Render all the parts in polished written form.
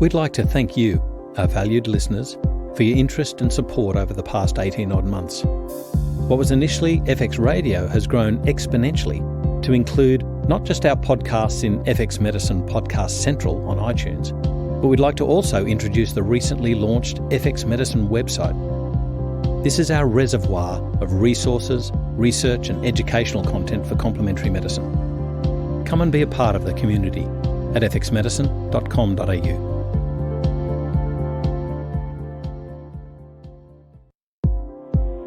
We'd like to thank you, our valued listeners, for your interest and support over the past 18-odd months. What was initially FX Radio has grown exponentially to include not just our podcasts in FX Medicine Podcast Central on iTunes, but we'd like to also introduce the recently launched FX Medicine website. This is our reservoir of resources, research and educational content for complementary medicine. Come and be a part of the community at fxmedicine.com.au.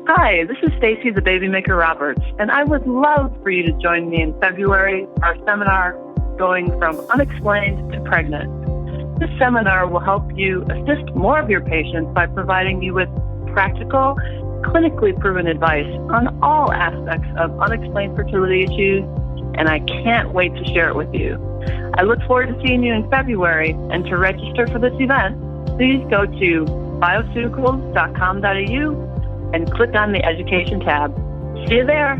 Hi, this is Stacey the Baby Maker Roberts, and I would love for you to join me in February, our seminar going from unexplained to pregnant. This seminar will help you assist more of your patients by providing you with practical, clinically proven advice on all aspects of unexplained fertility issues, and I can't wait to share it with you. I look forward to seeing you in February, and to register for this event, please go to bioceuticals.com.au and click on the Education tab. See you there.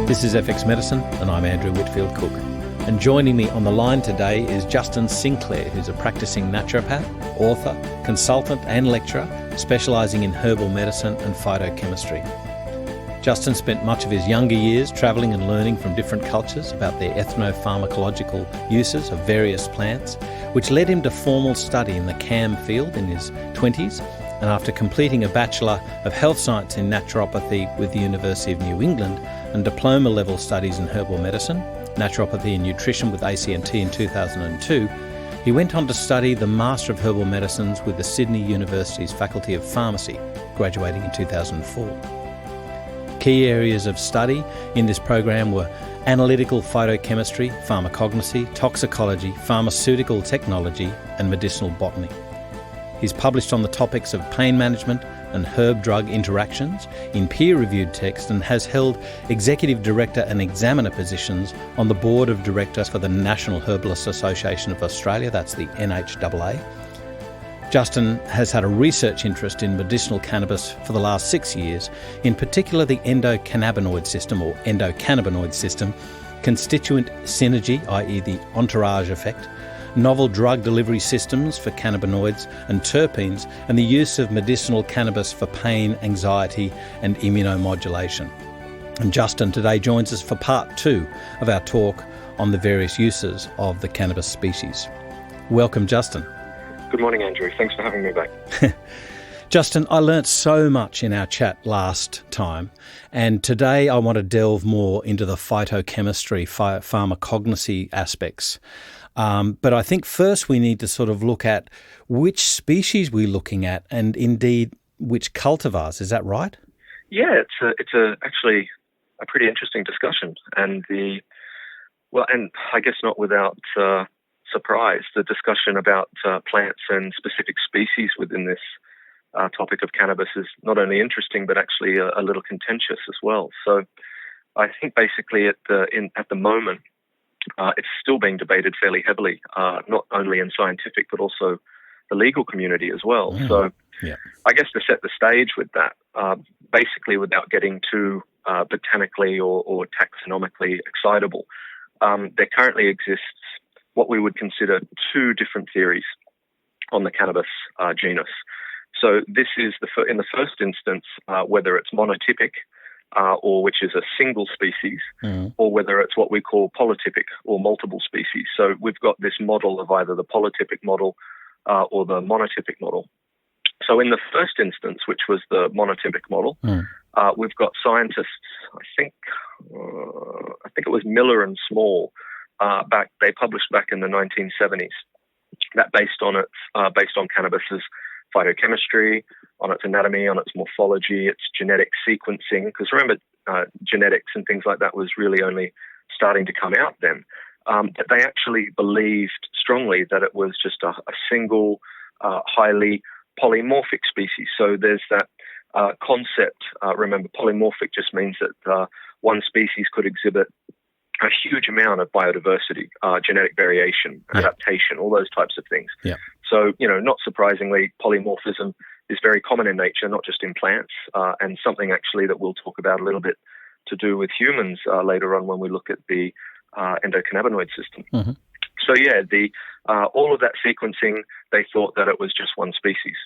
This is FX Medicine, and I'm Andrew Whitfield Cook. And joining me on the line today is Justin Sinclair, who's a practicing naturopath, author, consultant and lecturer specialising in herbal medicine and phytochemistry. Justin spent much of his younger years travelling and learning from different cultures about their ethnopharmacological uses of various plants, which led him to formal study in the CAM field in his 20s, and after completing a Bachelor of Health Science in Naturopathy with the University of New England and diploma-level studies in herbal medicine, naturopathy and nutrition with ACNT in 2002, he went on to study the Master of Herbal Medicines with the Sydney University's Faculty of Pharmacy, graduating in 2004. Key areas of study in this program were analytical phytochemistry, pharmacognosy, toxicology, pharmaceutical technology and medicinal botany. He's published on the topics of pain management and herb-drug interactions in peer-reviewed text, and has held Executive Director and Examiner positions on the Board of Directors for the National Herbalist Association of Australia, that's the NHAA. Justin has had a research interest in medicinal cannabis for the last 6 years, in particular the endocannabinoid system, constituent synergy, i.e. the Entourage Effect, novel drug delivery systems for cannabinoids and terpenes, and the use of medicinal cannabis for pain, anxiety and immunomodulation. And Justin today joins us for part 2 of our talk on the various uses of the cannabis species. Welcome, Justin. Good morning, Andrew. Thanks for having me back. Justin, I learnt so much in our chat last time, and today I want to delve more into the phytochemistry, pharmacognosy aspects. But I think first we need to sort of look at which species we're looking at, and indeed which cultivars. Is that right? Yeah, it's actually a pretty interesting discussion, and and I guess not without surprise, the discussion about plants and specific species within this topic of cannabis is not only interesting but actually a little contentious as well. So I think basically at the moment, it's still being debated fairly heavily, not only in scientific but also the legal community as well. So I guess to set the stage with that, basically without getting too botanically or taxonomically excitable, there currently exists what we would consider 2 different theories on the cannabis genus. So this is in the first instance, whether it's monotypic, or which is a single species, or whether it's what we call polytypic or multiple species. So we've got this model of either the polytypic model or the monotypic model. So in the first instance, which was the monotypic model, we've got scientists, I think it was Miller and Small, they published back in the 1970s, that based on cannabis's phytochemistry, on its anatomy, on its morphology, its genetic sequencing. Because remember, genetics and things like that was really only starting to come out then. But they actually believed strongly that it was just a single, highly polymorphic species. So there's that concept, remember, polymorphic just means that one species could exhibit a huge amount of biodiversity, genetic variation, adaptation, all those types of things. Yeah. So, not surprisingly, polymorphism is very common in nature, not just in plants, and something actually that we'll talk about a little bit to do with humans later on when we look at the endocannabinoid system. Mm-hmm. So, all of that sequencing, they thought that it was just one species.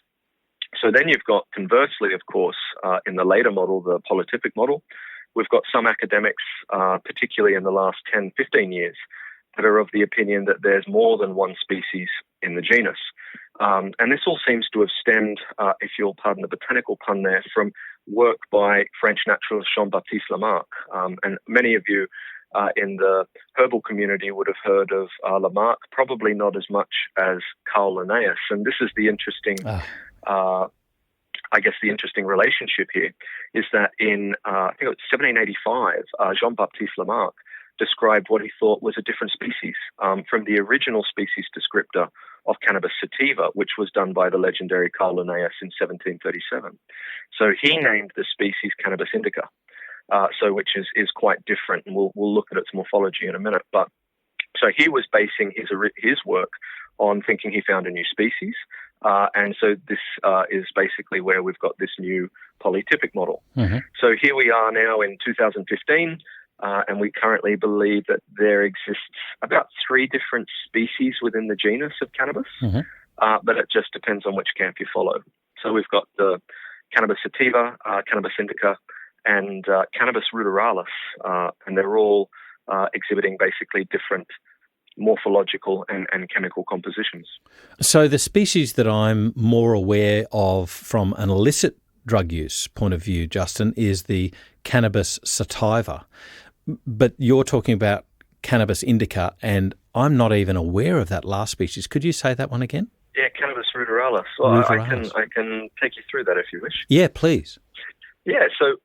So then you've got, conversely, of course, in the later model, the polytypic model, we've got some academics, particularly in the last 10, 15 years, that are of the opinion that there's more than one species in the genus. And this all seems to have stemmed, if you'll pardon the botanical pun there, from work by French naturalist Jean-Baptiste Lamarck. And many of you in the herbal community would have heard of Lamarck, probably not as much as Carl Linnaeus. And this is the interesting... the interesting relationship here is that in, I think it was 1785, Jean-Baptiste Lamarck described what he thought was a different species from the original species descriptor of cannabis sativa, which was done by the legendary Carl Linnaeus in 1737. So he named the species cannabis indica, which is quite different, and we'll look at its morphology in a minute. But so he was basing his work on thinking he found a new species. And so this is basically where we've got this new polytypic model. Mm-hmm. So here we are now in 2015, and we currently believe that there exists about 3 different species within the genus of cannabis, but it just depends on which camp you follow. So we've got the cannabis sativa, cannabis indica, and cannabis ruderalis, and they're all exhibiting basically different morphological and chemical compositions. So the species that I'm more aware of from an illicit drug use point of view, Justin, is the cannabis sativa. But you're talking about cannabis indica, and I'm not even aware of that last species. Could you say that one again? Yeah, cannabis ruderalis. Well, I can take you through that if you wish. Yeah, please. Yeah, so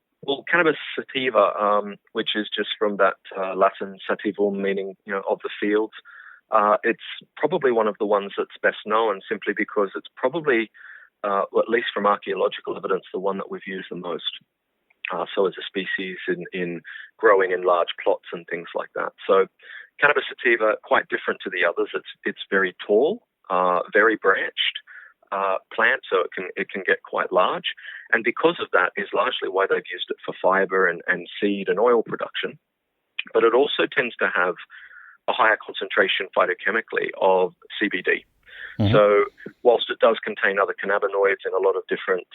cannabis sativa, which is just from that Latin sativum, meaning of the fields, it's probably one of the ones that's best known simply because it's probably, at least from archaeological evidence, the one that we've used the most. So as a species in growing in large plots and things like that. So cannabis sativa, quite different to the others. It's very tall, very branched plant, so it can get quite large. And because of that is largely why they've used it for fiber and seed and oil production. But it also tends to have a higher concentration phytochemically of CBD. Mm-hmm. So whilst it does contain other cannabinoids and a lot of different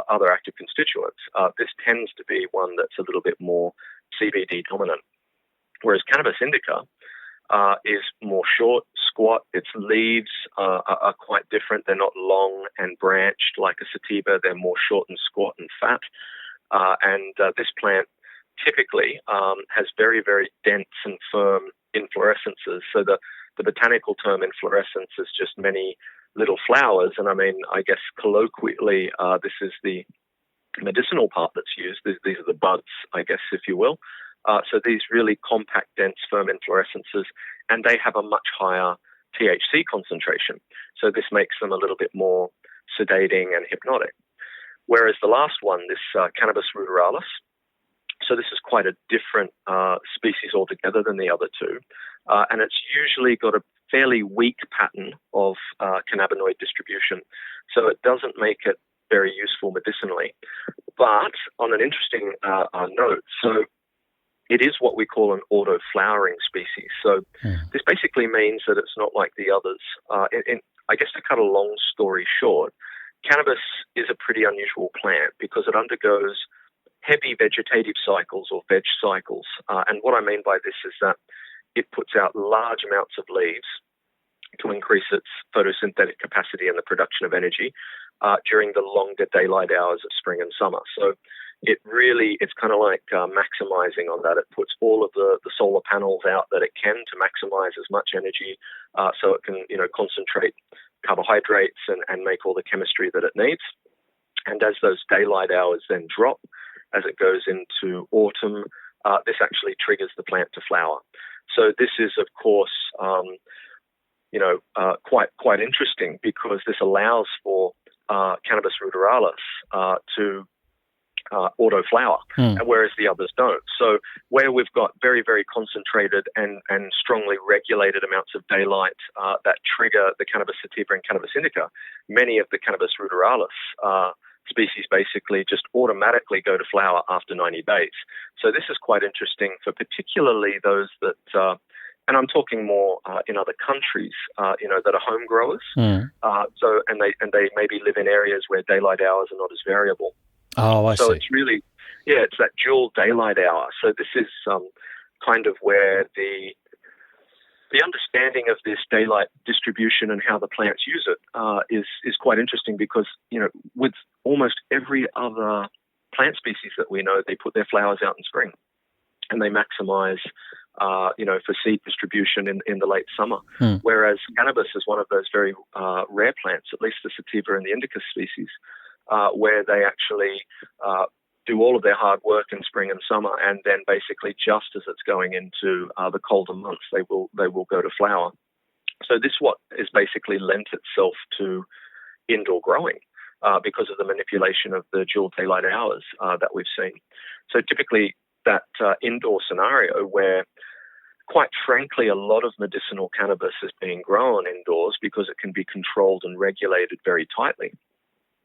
other active constituents, this tends to be one that's a little bit more CBD dominant. Whereas cannabis indica is more short, squat. Its leaves are quite different. They're not long and branched like a sativa. They're more short and squat and fat. And this plant typically has very, very dense and firm inflorescences. So the botanical term inflorescence is just many little flowers. And I guess colloquially, this is the medicinal part that's used. These are the buds, I guess, if you will. So these really compact, dense, firm inflorescences, and they have a much higher THC concentration. So this makes them a little bit more sedating and hypnotic. Whereas the last one, this cannabis ruderalis, so this is quite a different species altogether than the other two. And it's usually got a fairly weak pattern of cannabinoid distribution. So it doesn't make it very useful medicinally. But on an interesting note, so it is what we call an auto-flowering species. So this basically means that it's not like the others. I guess to cut a long story short, cannabis is a pretty unusual plant because it undergoes heavy vegetative cycles or veg cycles. And what I mean by this is that it puts out large amounts of leaves to increase its photosynthetic capacity and the production of energy during the longer daylight hours of spring and summer. So it's kind of like maximizing on that. It puts all of the solar panels out that it can to maximize as much energy so it can concentrate carbohydrates and make all the chemistry that it needs. And as those daylight hours then drop, as it goes into autumn, this actually triggers the plant to flower. So this is, of course, quite interesting because this allows for cannabis ruderalis to autoflower, and whereas the others don't. So where we've got very, very concentrated and strongly regulated amounts of daylight that trigger the cannabis sativa and cannabis indica, many of the cannabis ruderalis species basically just automatically go to flower after 90 days. So this is quite interesting for particularly those that, and I'm talking more in other countries, that are home growers. So they maybe live in areas where daylight hours are not as variable. Oh, I see. So it's really, it's that dual daylight hour. So this is kind of where the understanding of this daylight distribution and how the plants use it is quite interesting because, with almost every other plant species that we know, they put their flowers out in spring and they maximize, for seed distribution in the late summer. Whereas cannabis is one of those very rare plants, at least the sativa and the indica species, where they actually do all of their hard work in spring and summer, and then basically just as it's going into the colder months, they will go to flower. So this what is basically lent itself to indoor growing because of the manipulation of the dual daylight hours that we've seen. So typically that indoor scenario where, quite frankly, a lot of medicinal cannabis is being grown indoors because it can be controlled and regulated very tightly.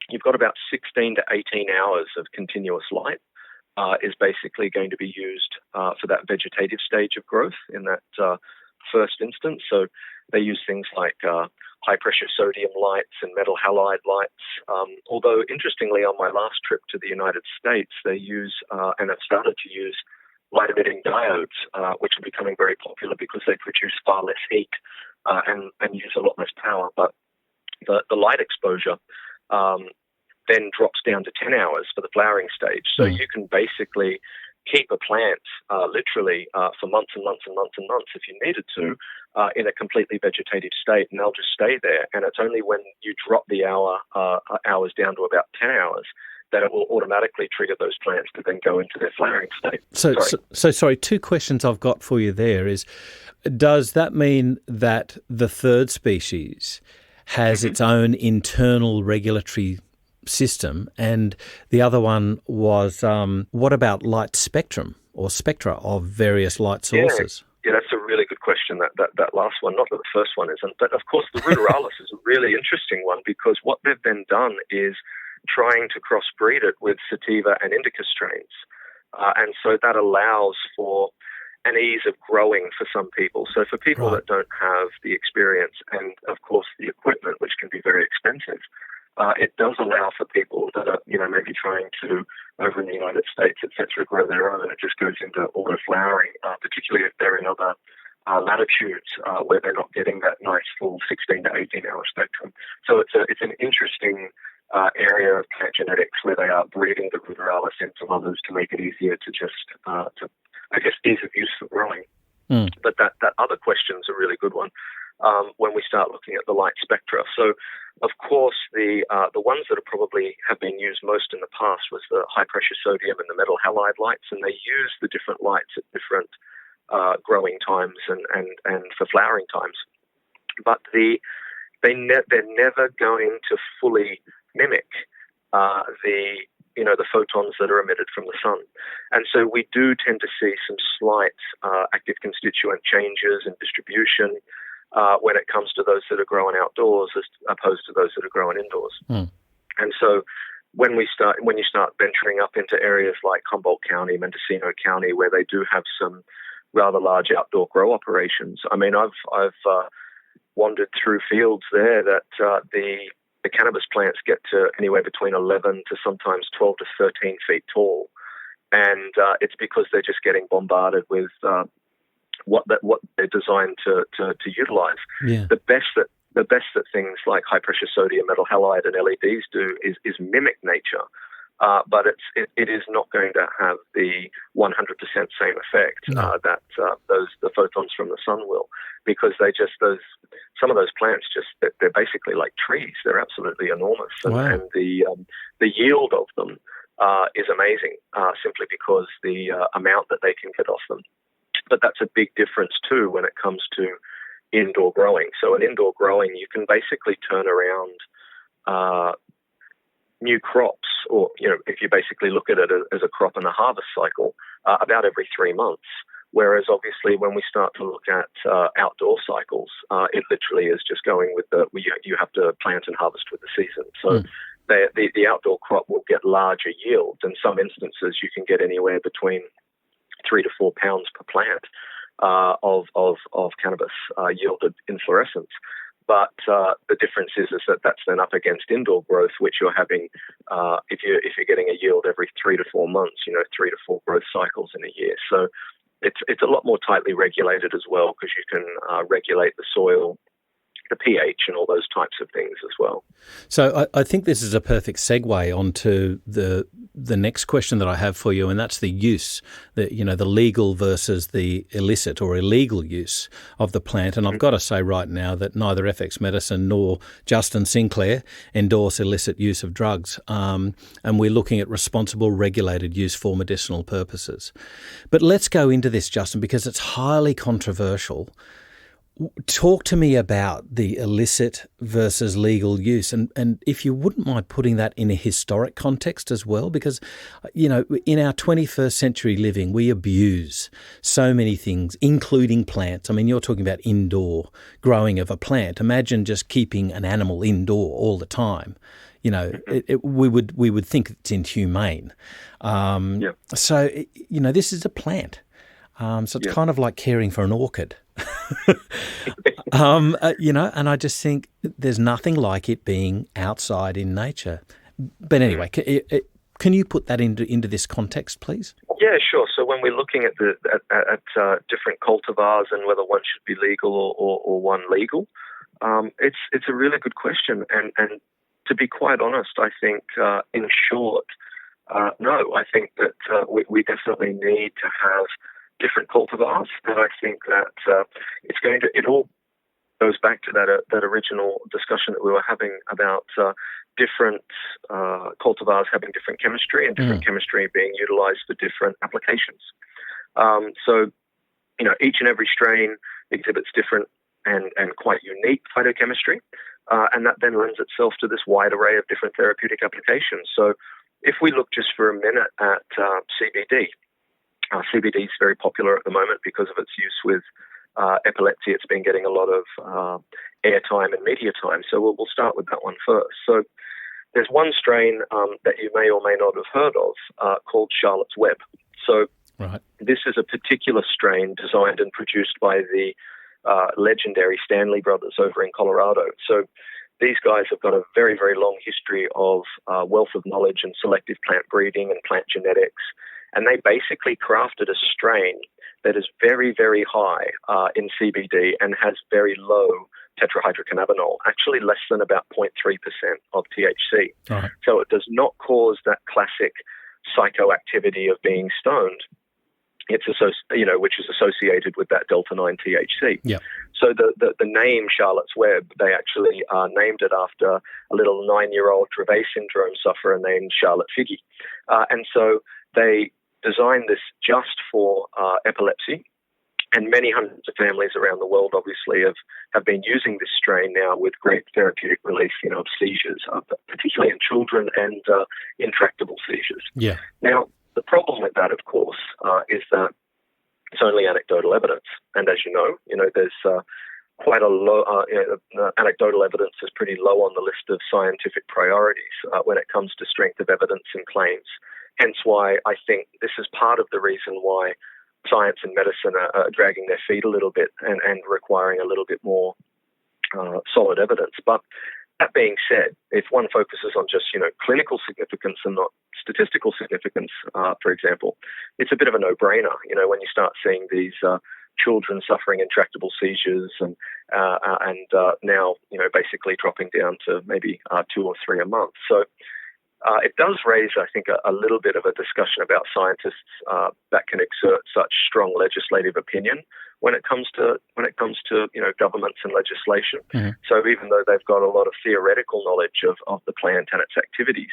You've got about 16 to 18 hours of continuous light is basically going to be used for that vegetative stage of growth in that first instance. So they use things like high-pressure sodium lights and metal halide lights. Although, interestingly, on my last trip to the United States, they use and have started to use light-emitting diodes, which are becoming very popular because they produce far less heat and use a lot less power. But the light exposure then drops down to 10 hours for the flowering stage. So you can basically keep a plant literally for months and months and months and months if you needed to in a completely vegetative state, and they'll just stay there. And it's only when you drop the hours down to about 10 hours that it will automatically trigger those plants to then go into their flowering state. So sorry, two questions I've got for you there is, does that mean that the third species has its own internal regulatory system? And the other one was, what about light spectrum or spectra of various light sources? Yeah, that's a really good question, that last one. Not that the first one isn't, but of course the ruderalis is a really interesting one because what they've then done is trying to crossbreed it with sativa and indica strains. And so that allows for an ease of growing for some people. So for people that don't have the experience and, of course, the equipment, which can be very expensive, it does allow for people that are, maybe trying to, over in the United States, et cetera, grow their own. It just goes into auto-flowering, particularly if they're in other latitudes where they're not getting that nice full 16 to 18-hour spectrum. So it's an interesting area of plant genetics where they are breeding the ruderalis into others to make it easier to just, ease of use for growing. But that other question is a really good one when we start looking at the light spectra. So, of course, the ones that are probably have been used most in the past was the high-pressure sodium and the metal halide lights, and they use the different lights at different growing times and for flowering times. But they're never going to fully mimic the photons that are emitted from the sun. And so we do tend to see some slight active constituent changes in distribution when it comes to those that are growing outdoors as opposed to those that are growing indoors. And so when you start venturing up into areas like Humboldt County, Mendocino County, where they do have some rather large outdoor grow operations, I mean, I've wandered through fields there that the cannabis plants get to anywhere between 11 to sometimes 12 to 13 feet tall. And it's because they're just getting bombarded with what they're designed to utilize. Yeah. The best that things like high-pressure sodium, metal halide, and LEDs do is mimic nature. But it is not going to have the 100% same effect that the photons from the sun will, because some of those plants they're basically like trees. They're absolutely enormous, and the yield of them is amazing, simply because the amount that they can get off them. But that's a big difference too when it comes to indoor growing. So in indoor growing, you can basically turn around new crops, or if you basically look at it as a crop and a harvest cycle, about every 3 months. Whereas obviously when we start to look at outdoor cycles, it literally is just going with you have to plant and harvest with the season. So the outdoor crop will get larger yields. In some instances, you can get anywhere between 3 to 4 pounds per plant of cannabis yielded inflorescence. But the difference is that that's then up against indoor growth, which you're having if you're getting a yield every 3 to 4 months, 3 to 4 growth cycles in a year. So it's a lot more tightly regulated as well, because you can regulate the soil, the pH, and all those types of things as well. So I think this is a perfect segue onto the next question that I have for you, and that's the use, the legal versus the illicit or illegal use of the plant. And I've got to say right now that neither FX Medicine nor Justin Sinclair endorse illicit use of drugs, and we're looking at responsible regulated use for medicinal purposes. But let's go into this, Justin, because it's highly controversial. Talk to me about the illicit versus legal use, and if you wouldn't mind putting that in a historic context as well, because, in our 21st century living, we abuse so many things, including plants. I mean, you're talking about indoor growing of a plant. Imagine just keeping an animal indoor all the time. We would think it's inhumane. So, this is a plant. So it's kind of like caring for an orchid. And I just think there's nothing like it being outside in nature. But anyway, can you put that into this context, please? Yeah, sure. So when we're looking at different cultivars and whether one should be legal or one legal, it's a really good question. And to be quite honest, I think in short, no. I think that we definitely need to have different cultivars, and I think that it all goes back to that original discussion that we were having about different cultivars having different chemistry and different chemistry being utilized for different applications. So, each and every strain exhibits different and quite unique phytochemistry, and that then lends itself to this wide array of different therapeutic applications. So if we look just for a minute at CBD, CBD is very popular at the moment because of its use with epilepsy. It's been getting a lot of airtime and media time. So we'll start with that one first. So there's one strain that you may or may not have heard of called Charlotte's Web. So this is a particular strain designed and produced by the legendary Stanley brothers over in Colorado. So these guys have got a very, very long history of wealth of knowledge in selective plant breeding and plant genetics. And they basically crafted a strain that is very, very high in CBD and has very low tetrahydrocannabinol, actually less than about 0.3% of THC. Right. So it does not cause that classic psychoactivity of being stoned. It's which is associated with that delta-9 THC. Yeah. So the name Charlotte's Web, they actually named it after a little 9-year-old Dravet syndrome sufferer named Charlotte Figge. And so they designed this just for epilepsy, and many hundreds of families around the world obviously have been using this strain now with great therapeutic relief, of seizures, particularly in children and intractable seizures. Yeah. Now, the problem with that, of course, is that it's only anecdotal evidence, and as you know, there's quite a low anecdotal evidence is pretty low on the list of scientific priorities when it comes to strength of evidence and claims. Hence why I think this is part of the reason why science and medicine are dragging their feet a little bit and requiring a little bit more solid evidence. But that being said, if one focuses on just, clinical significance and not statistical significance, for example, it's a bit of a no-brainer, when you start seeing these children suffering intractable seizures and now, basically dropping down to maybe 2 or 3 a month. So it does raise, I think, a little bit of a discussion about scientists that can exert such strong legislative opinion when it comes to governments and legislation. Mm-hmm. So even though they've got a lot of theoretical knowledge of the plant and its activities,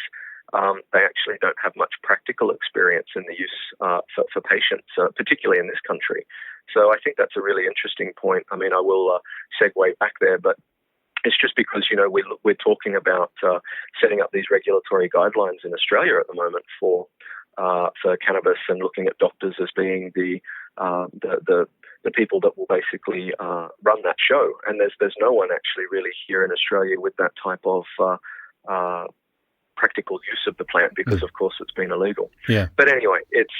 they actually don't have much practical experience in the use for patients, particularly in this country. So I think that's a really interesting point. I mean, I will segue back there, but It's just because, we're talking about setting up these regulatory guidelines in Australia at the moment for cannabis, and looking at doctors as being the people that will basically run that show. And there's no one actually really here in Australia with that type of practical use of the plant, because of course it's been illegal. Yeah. But anyway, it's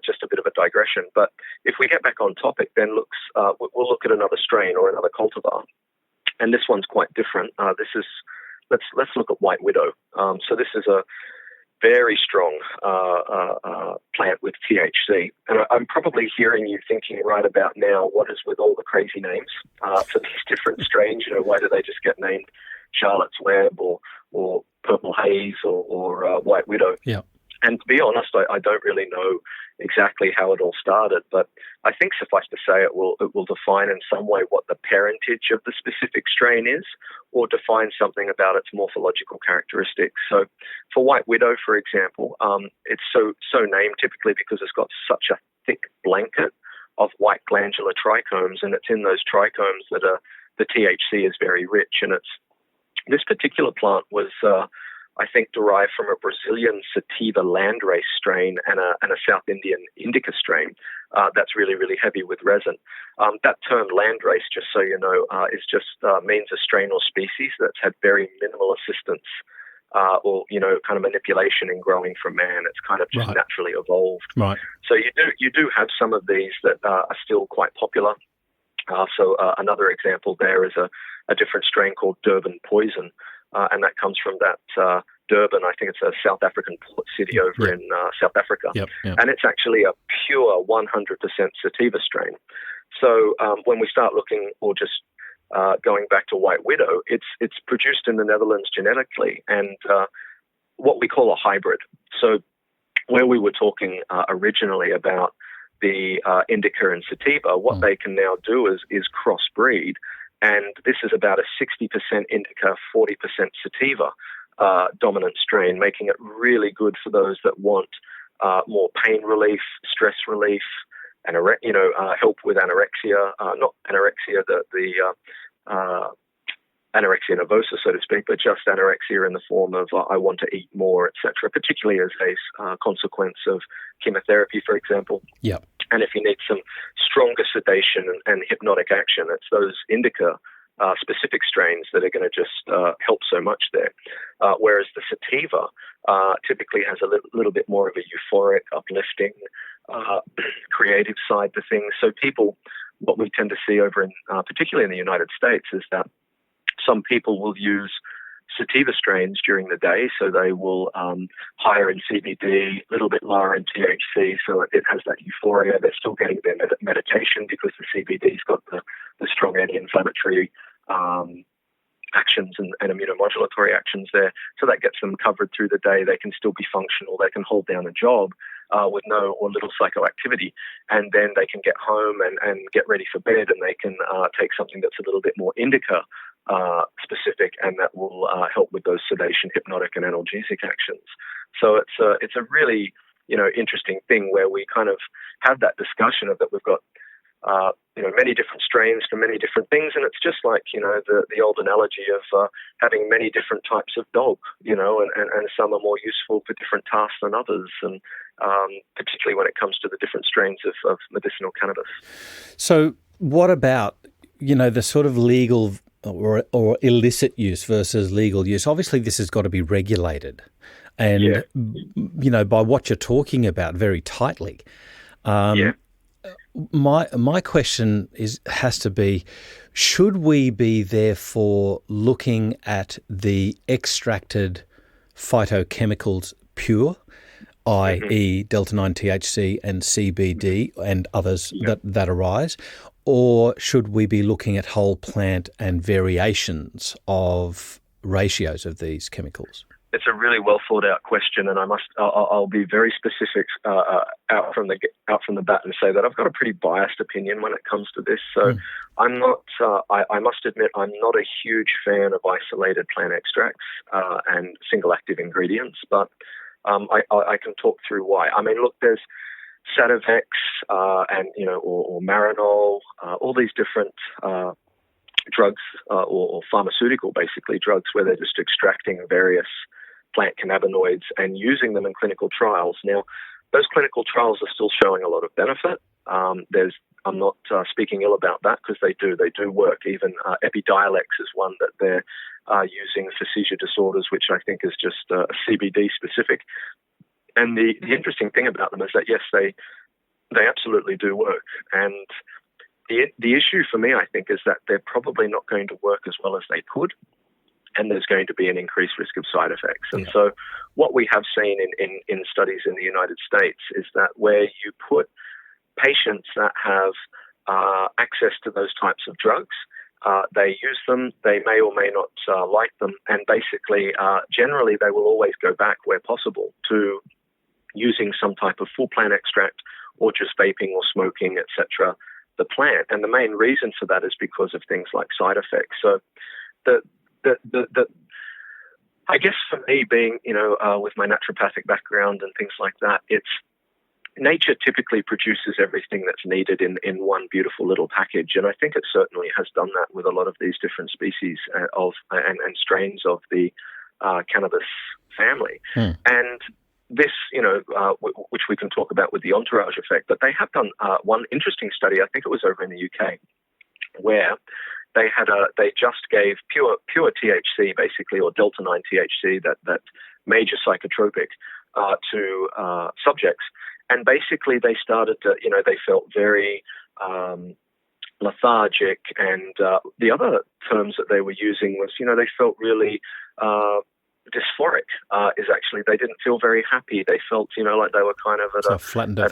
just a bit of a digression. But if we get back on topic, then we'll look at another strain or another cultivar, and this one's quite different. Let's look at White Widow. So this is a very strong plant with THC, and I'm probably hearing you thinking right about now, what is with all the crazy names for these different strains? Why do they just get named Charlotte's Web or Purple Haze or White Widow? Yeah. And to be honest, I don't really know exactly how it all started, but I think suffice to say it will define in some way what the parentage of the specific strain is, or define something about its morphological characteristics. So for White Widow, for example, it's so named typically because it's got such a thick blanket of white glandular trichomes, and it's in those trichomes that the THC is very rich. And this particular plant was I think derived from a Brazilian sativa landrace strain and a South Indian indica strain that's really, really heavy with resin. That term landrace, just so you know, is just means a strain or species that's had very minimal assistance or kind of manipulation in growing from man. It's kind of just naturally evolved. Right. So you do have some of these that are still quite popular. So another example there is a different strain called Durban Poison. And that comes from that Durban, I think it's a South African port city over in South Africa. Yep. And it's actually a pure 100% sativa strain. So when we start looking, or just going back to White Widow, it's produced in the Netherlands genetically, and what we call a hybrid. So where we were talking originally about the indica and sativa, what they can now do is crossbreed. And this is about a 60% indica, 40% sativa dominant strain, making it really good for those that want more pain relief, stress relief, and help with anorexia. Not anorexia, the anorexia nervosa, so to speak, but just anorexia in the form of I want to eat more, etc., particularly as a consequence of chemotherapy, for example. Yeah. And if you need some stronger sedation and hypnotic action, it's those indica specific strains that are going to just help so much there. Whereas the sativa typically has a little bit more of a euphoric, uplifting, creative side to things. So people, what we tend to see over in, particularly in the United States, is that some people will use sativa strains during the day, so they will higher in CBD, a little bit lower in THC, so it has that euphoria. They're still getting their meditation because the CBD's got the strong anti-inflammatory actions and immunomodulatory actions there. So that gets them covered through the day. They can still be functional. They can hold down a job with no or little psychoactivity, and then they can get home and get ready for bed, and they can take something that's a little bit more indica specific, and that will help with those sedation, hypnotic, and analgesic actions. So it's a really interesting thing where we kind of have that discussion of that we've got many different strains for many different things, and it's just like the old analogy of having many different types of dog, and some are more useful for different tasks than others, and particularly when it comes to the different strains of medicinal cannabis. So what about the sort of legal or illicit use versus legal use? Obviously, this has got to be regulated, and by what you're talking about, very tightly. My question has to be: should we be therefore looking at the extracted phytochemicals pure, i.e., delta-9 THC and CBD and others that arise? Or should we be looking at whole plant and variations of ratios of these chemicals? It's a really well thought out question, and I'll be very specific out from the bat and say that I've got a pretty biased opinion when it comes to this. So I'm not. I must admit I'm not a huge fan of isolated plant extracts and single active ingredients, but I can talk through why. I mean, look, there's Sativex and or Marinol, all these different drugs or pharmaceutical, basically drugs, where they're just extracting various plant cannabinoids and using them in clinical trials. Now, those clinical trials are still showing a lot of benefit. I'm not speaking ill about that, because they do work. Even Epidiolex is one that they're using for seizure disorders, which I think is just CBD specific. And the interesting thing about them is that, yes, they absolutely do work. And the issue for me, I think, is that they're probably not going to work as well as they could, and there's going to be an increased risk of side effects. And so what we have seen in studies in the United States is that where you put patients that have access to those types of drugs, they use them, they may or may not like them, and basically, generally, they will always go back where possible to using some type of full plant extract or just vaping or smoking, etc., the plant. And the main reason for that is because of things like side effects. So I guess for me, being, with my naturopathic background and things like that, it's nature typically produces everything that's needed in one beautiful little package. And I think it certainly has done that with a lot of these different species and strains of the cannabis family. And this, which we can talk about with the Entourage Effect, but they have done one interesting study, I think it was over in the UK, where they just gave pure THC, basically, or delta-9 THC, that major psychotropic, to subjects. And basically they started to, they felt very lethargic. And the other terms that they were using was, they felt really dysphoric. Is actually, they didn't feel very happy. They felt, like they were kind of at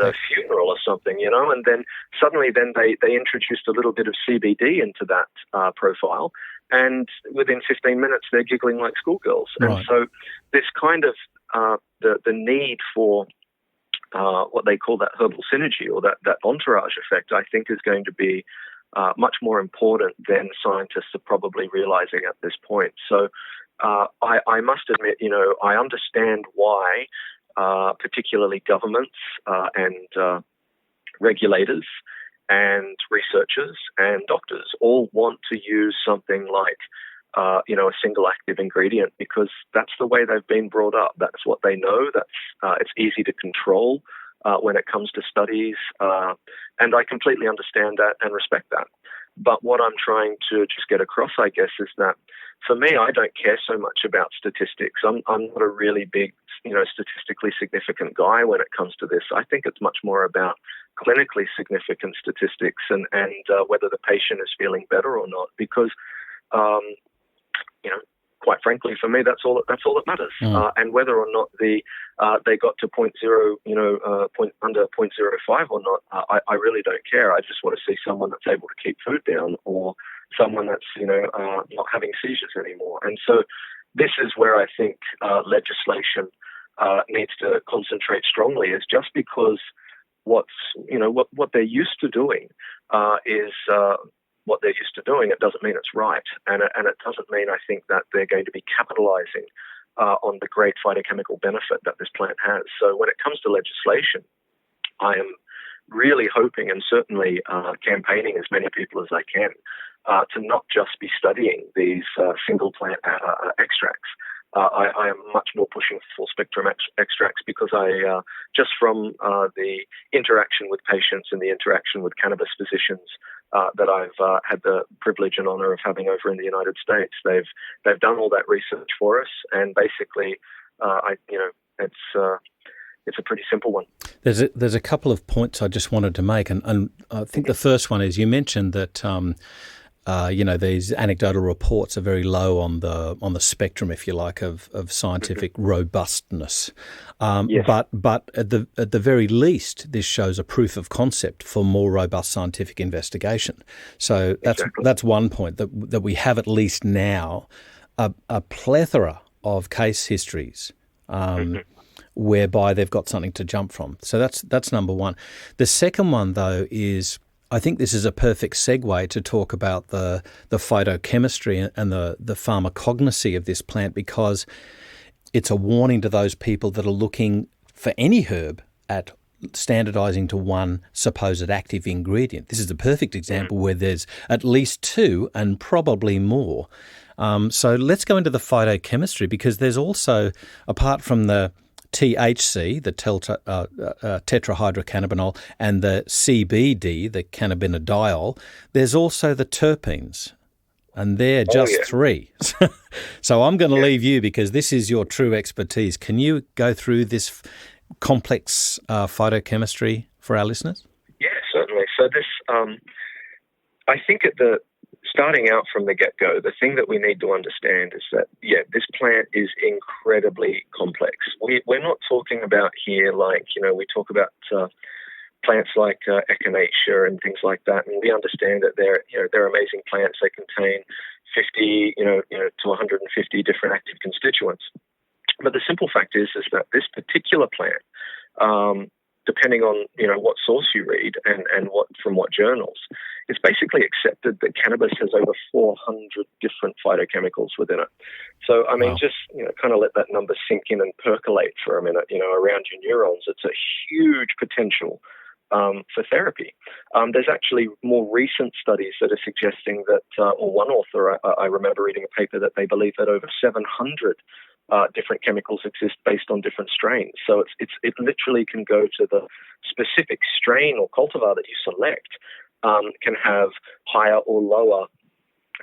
a funeral or something, and then suddenly they introduced a little bit of CBD into that profile. And within 15 minutes, they're giggling like schoolgirls. Right. And so this kind of the need for what they call that herbal synergy, or that entourage effect, I think is going to be much more important than scientists are probably realizing at this point. So I must admit, I understand why particularly governments and regulators and researchers and doctors all want to use something like a single active ingredient, because that's the way they've been brought up. That's what they know. It's easy to control when it comes to studies, and I completely understand that and respect that. But what I'm trying to just get across, I guess, is that for me, I don't care so much about statistics. I'm not a really big, statistically significant guy when it comes to this. I think it's much more about clinically significant statistics and whether the patient is feeling better or not, because quite frankly, for me, that's all that matters. And whether or not they got to under 0.05 or not, I really don't care. I just want to see someone that's able to keep food down, or someone that's not having seizures anymore. And so this is where I think legislation needs to concentrate strongly. Is just because what they're used to doing is what they're used to doing, it doesn't mean it's right. And it doesn't mean, I think, that they're going to be capitalizing on the great phytochemical benefit that this plant has. So when it comes to legislation, I am really hoping and certainly campaigning as many people as I can to not just be studying these single plant extracts. I am much more pushing for full spectrum extracts, because I just from the interaction with patients and the interaction with cannabis physicians that I've had the privilege and honor of having over in the United States, they've done all that research for us, and basically, it's a pretty simple one. There's a couple of points I just wanted to make, and I think the first one is you mentioned that these anecdotal reports are very low on the spectrum, if you like, of scientific robustness. Yes. But at the very least, this shows a proof of concept for more robust scientific investigation. So that's one point, that we have at least now a plethora of case histories whereby they've got something to jump from. So that's number one. The second one, though, is I think this is a perfect segue to talk about the phytochemistry and the pharmacognosy of this plant, because it's a warning to those people that are looking for any herb at standardising to one supposed active ingredient. This is the perfect example where there's at least two and probably more. So let's go into the phytochemistry, because there's also, apart from the THC, the tetrahydrocannabinol, and the CBD, the cannabidiol, there's also the terpenes. And they're just three. So I'm going to leave you, because this is your true expertise. Can you go through this complex phytochemistry for our listeners? Yeah, certainly. So this, I think starting out from the get-go, the thing that we need to understand is that, this plant is incredibly complex. We're not talking about here like, we talk about plants like echinacea and things like that, and we understand that they're amazing plants. They contain 50, to 150 different active constituents. But the simple fact is that this particular plant, depending on what source you read and from what journals, it's basically accepted that cannabis has over 400 different phytochemicals within it. So, I mean, just kind of let that number sink in and percolate for a minute, around your neurons. It's a huge potential for therapy. There's actually more recent studies that are suggesting that, or one author, I remember reading a paper that they believe that over 700 different chemicals exist based on different strains. So it literally can go to the specific strain or cultivar that you select, can have higher or lower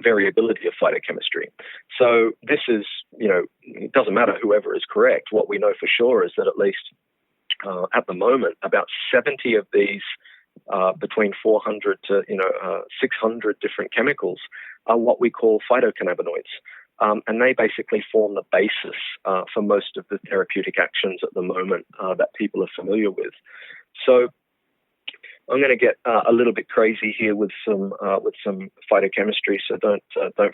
variability of phytochemistry. So this is, it doesn't matter whoever is correct. What we know for sure is that at least at the moment, about 70 of these between 400 to 600 different chemicals are what we call phytocannabinoids. And they basically form the basis for most of the therapeutic actions at the moment that people are familiar with. So I'm going to get a little bit crazy here with some phytochemistry, so don't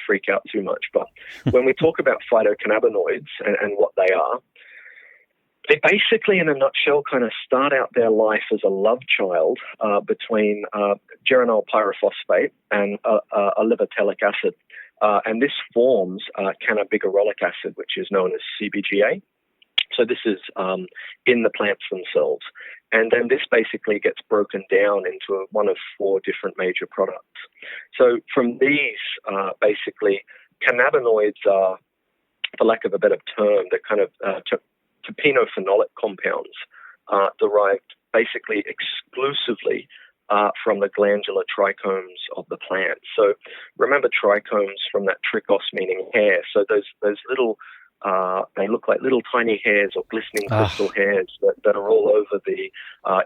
freak out too much. But when we talk about phytocannabinoids and what they are, they basically, in a nutshell, kind of start out their life as a love child between geranyl pyrophosphate and olivetelic acid. And this forms cannabigerolic acid, which is known as CBGA. So this is in the plants themselves. And then this basically gets broken down into one of four different major products. So from these, basically, cannabinoids are, for lack of a better term, they're kind of terpenophenolic compounds derived basically exclusively from the glandular trichomes of the plant. So remember trichomes from that trichos, meaning hair. So those little, they look like little tiny hairs or glistening crystal hairs that are all over the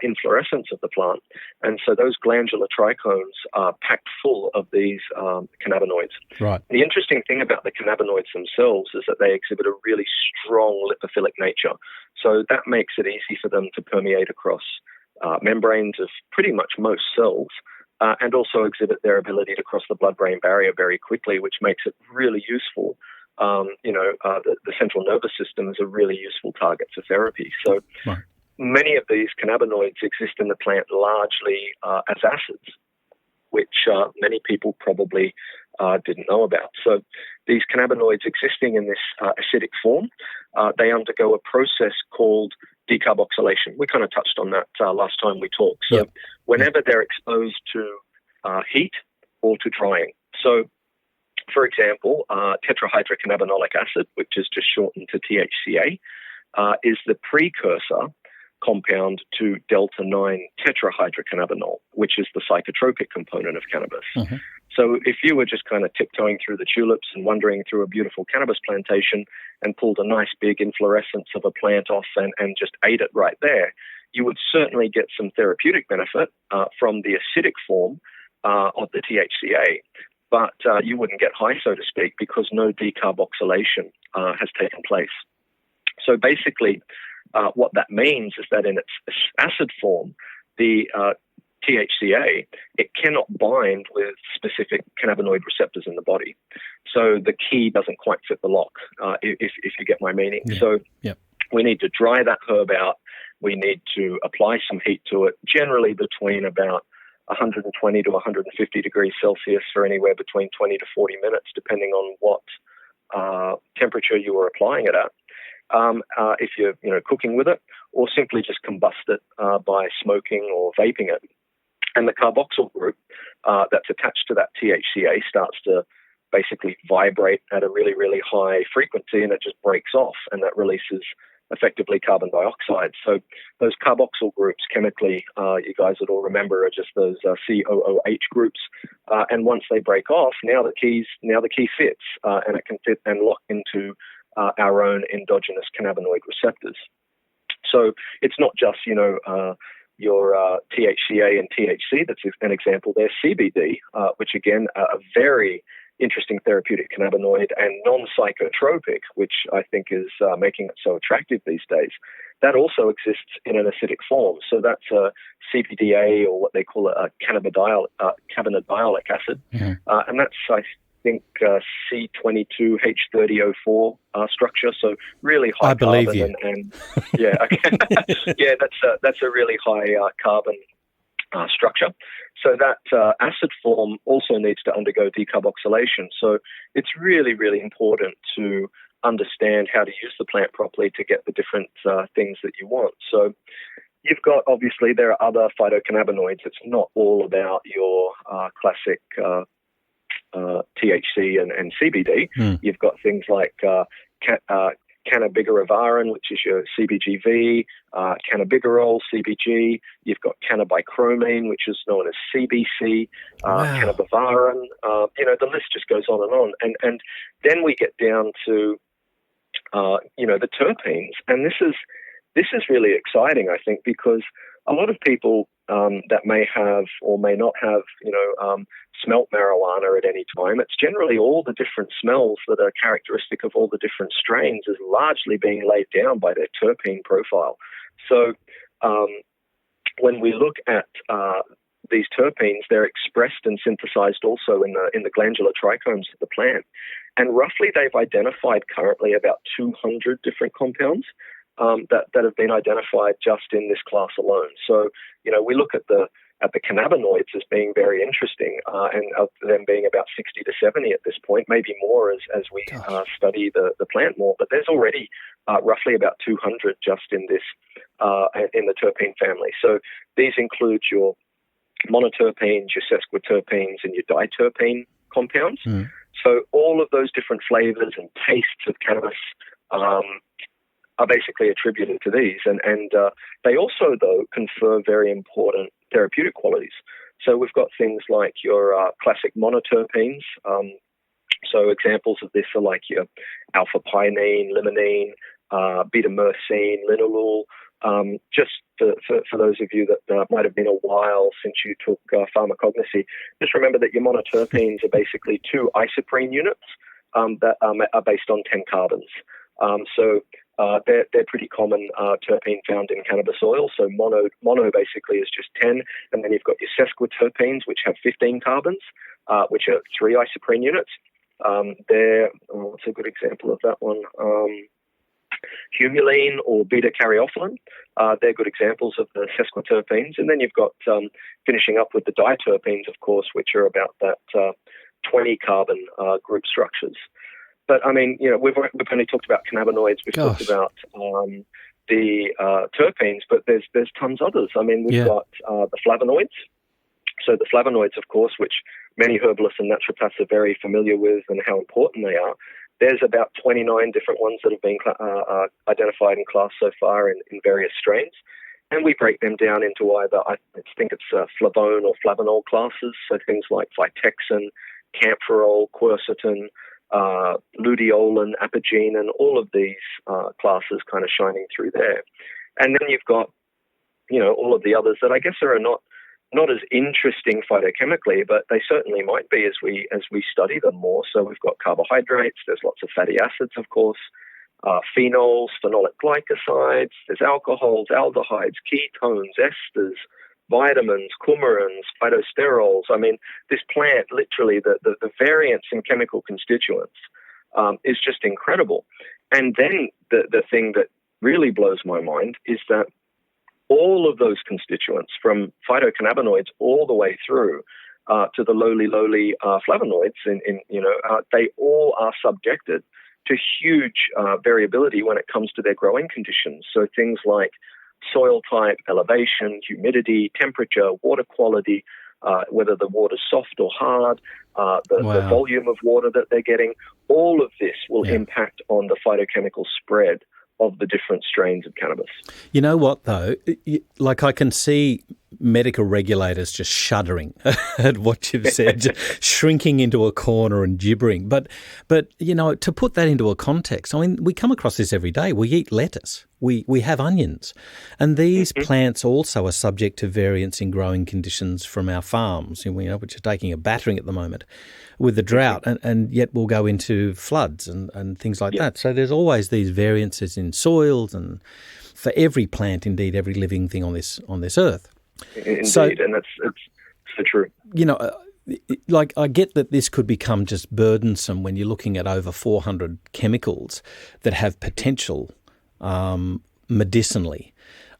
inflorescence of the plant. And so those glandular trichomes are packed full of these cannabinoids. Right. The interesting thing about the cannabinoids themselves is that they exhibit a really strong lipophilic nature. So that makes it easy for them to permeate across membranes of pretty much most cells, and also exhibit their ability to cross the blood-brain barrier very quickly, which makes it really useful. The central nervous system is a really useful target for therapy. So many of these cannabinoids exist in the plant largely as acids, which many people probably didn't know about. So these cannabinoids existing in this acidic form, they undergo a process called decarboxylation. We kind of touched on that last time we talked. So whenever they're exposed to heat or to drying. So, for example, tetrahydrocannabinolic acid, which is just shortened to THCA, is the precursor compound to delta-9 tetrahydrocannabinol, which is the psychotropic component of cannabis. Mm-hmm. So if you were just kind of tiptoeing through the tulips and wandering through a beautiful cannabis plantation and pulled a nice big inflorescence of a plant off and just ate it right there, you would certainly get some therapeutic benefit from the acidic form of the THCA, but you wouldn't get high, so to speak, because no decarboxylation has taken place. So basically, what that means is that in its acid form, the THCA, it cannot bind with specific cannabinoid receptors in the body. So the key doesn't quite fit the lock, if you get my meaning. Yeah. So we need to dry that herb out. We need to apply some heat to it, generally between about 120 to 150 degrees Celsius for anywhere between 20 to 40 minutes, depending on what temperature you are applying it at. If you're cooking with it, or simply just combust it by smoking or vaping it. And the carboxyl group that's attached to that THCA starts to basically vibrate at a really, really high frequency, and it just breaks off, and that releases effectively carbon dioxide. So those carboxyl groups chemically, you guys would all remember, are just those COOH groups. And once they break off, now the key fits, and it can fit and lock into our own endogenous cannabinoid receptors. So it's not just, your THCA and THC that's an example there. CBD, which again, a very interesting therapeutic cannabinoid and non-psychotropic, which I think is making it so attractive these days. That also exists in an acidic form. So that's a CBDA, or what they call a cannabidiolic acid. Mm-hmm. And that's, I think, C22H30O4 structure. So really high carbon. I believe you. And yeah, okay. Yeah, that's a really high carbon structure. So that acid form also needs to undergo decarboxylation. So it's really, really important to understand how to use the plant properly to get the different things that you want. So you've got, obviously, there are other phytocannabinoids. It's not all about your classic THC and CBD. You've got things like cannabigeravarin, which is your CBGV, cannabigerol, CBG. You've got cannabichromene, which is known as CBC, cannabivarin. The list just goes on and on. And then we get down to, the terpenes. And this is really exciting, I think, because a lot of people that may have or may not have, smelt marijuana at any time, it's generally all the different smells that are characteristic of all the different strains is largely being laid down by their terpene profile. So when we look at these terpenes, they're expressed and synthesized also in the glandular trichomes of the plant. And roughly they've identified currently about 200 different compounds that have been identified just in this class alone. So, we look at the cannabinoids as being very interesting, and of them being about 60 to 70 at this point, maybe more as we study the plant more. But there's already roughly about 200 just in this in the terpene family. So these include your monoterpenes, your sesquiterpenes, and your diterpene compounds. So all of those different flavors and tastes of cannabis are basically attributed to these. And they also, though, confer very important therapeutic qualities. So we've got things like your classic monoterpenes. So examples of this are like your alpha-pinene, limonene, beta-myrcene, linalool. Just for those of you that might have been a while since you took pharmacognosy, just remember that your monoterpenes are basically two isoprene units that are based on 10 carbons. So they're pretty common terpene found in cannabis oil. So mono basically is just 10, and then you've got your sesquiterpenes, which have 15 carbons, which are 3 isoprene units. What's a good example of that one? Humulene or beta-caryophyllene, they're good examples of the sesquiterpenes. And then you've got, finishing up with the diterpenes, of course, which are about that 20 carbon group structures. But, I mean, we've only talked about cannabinoids. We've talked about the terpenes, but there's tons others. I mean, we've got the flavonoids. So the flavonoids, of course, which many herbalists and naturopaths are very familiar with and how important they are. There's about 29 different ones that have been identified in class so far in various strains. And we break them down into either, I think it's flavone or flavanol classes, so things like vitexin, camphorol, quercetin, luteolin, apigenin, all of these classes kind of shining through there. And then you've got, all of the others that I guess are not as interesting phytochemically, but they certainly might be as we study them more. So we've got carbohydrates, there's lots of fatty acids, of course, phenols, phenolic glycosides, there's alcohols, aldehydes, ketones, esters, vitamins, coumarins, phytosterols. I mean, this plant, literally, the variance in chemical constituents is just incredible. And then the thing that really blows my mind is that all of those constituents, from phytocannabinoids all the way through to the lowly flavonoids, they all are subjected to huge variability when it comes to their growing conditions. So things like soil type, elevation, humidity, temperature, water quality, whether the water's soft or hard, the volume of water that they're getting. All of this will impact on the phytochemical spread of the different strains of cannabis. You know what, though? Like, I can see medical regulators just shuddering at what you've said, just shrinking into a corner and gibbering. But you know, to put that into a context, I mean, we come across this every day. We eat lettuce. We have onions. And these plants also are subject to variance in growing conditions from our farms, you know, which are taking a battering at the moment with the drought, and yet we'll go into floods and things like that. So there's always these variances in soils and for every plant, indeed, every living thing on this earth. Indeed, and it's so true. You know, like, I get that this could become just burdensome when you're looking at over 400 chemicals that have potential medicinally.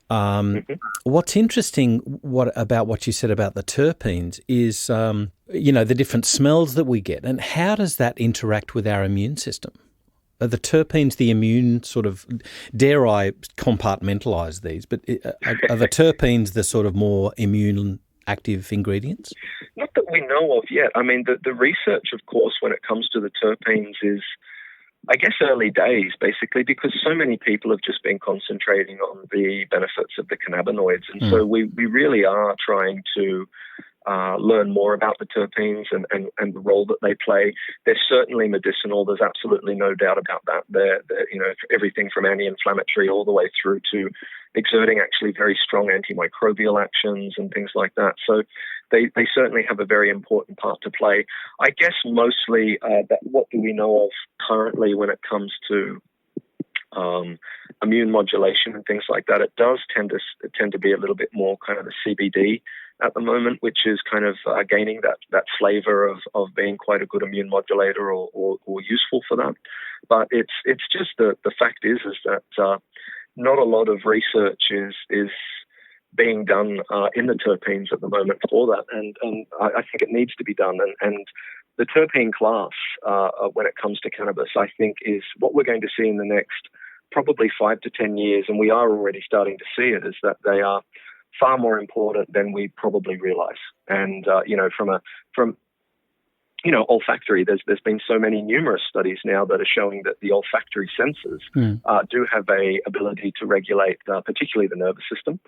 What's interesting about what you said about the terpenes is, you know, the different smells that we get, and how does that interact with our immune system? Are the terpenes the immune sort of, dare I compartmentalise these, but are the terpenes the sort of more immune active ingredients? Not that we know of yet. I mean, the research, of course, when it comes to the terpenes is, I guess, early days, basically, because so many people have just been concentrating on the benefits of the cannabinoids. And so we really are trying to learn more about the terpenes and the role that they play. They're certainly medicinal. There's absolutely no doubt about that. They're you know, everything from anti-inflammatory all the way through to exerting actually very strong antimicrobial actions and things like that. So they certainly have a very important part to play. I guess mostly that what do we know of currently when it comes to immune modulation and things like that? It does tend to be a little bit more kind of the CBD at the moment, which is kind of gaining that flavor of being quite a good immune modulator or useful for that. But it's just the fact is that not a lot of research is being done in the terpenes at the moment for that, and I think it needs to be done. And the terpene class, when it comes to cannabis, I think is what we're going to see in the next probably 5 to 10 years, and we are already starting to see it, is that they are far more important than we probably realize. And you know, from olfactory, there's been so many numerous studies now that are showing that the olfactory senses do have a ability to regulate, particularly the nervous system,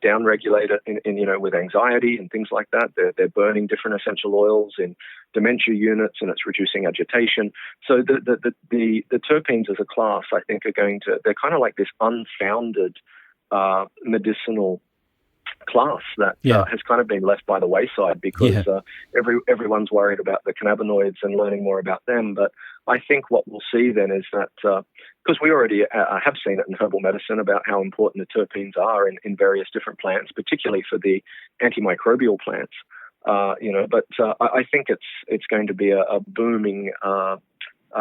down-regulate it in you know, with anxiety and things like that. They're burning different essential oils in dementia units, and it's reducing agitation. So the terpenes as a class, I think, they're kind of like this unfounded medicinal class that has kind of been left by the wayside because everyone's worried about the cannabinoids and learning more about them. But I think what we'll see then is that, because we already have seen it in herbal medicine about how important the terpenes are in various different plants, particularly for the antimicrobial plants, you know, but I think it's going to be a booming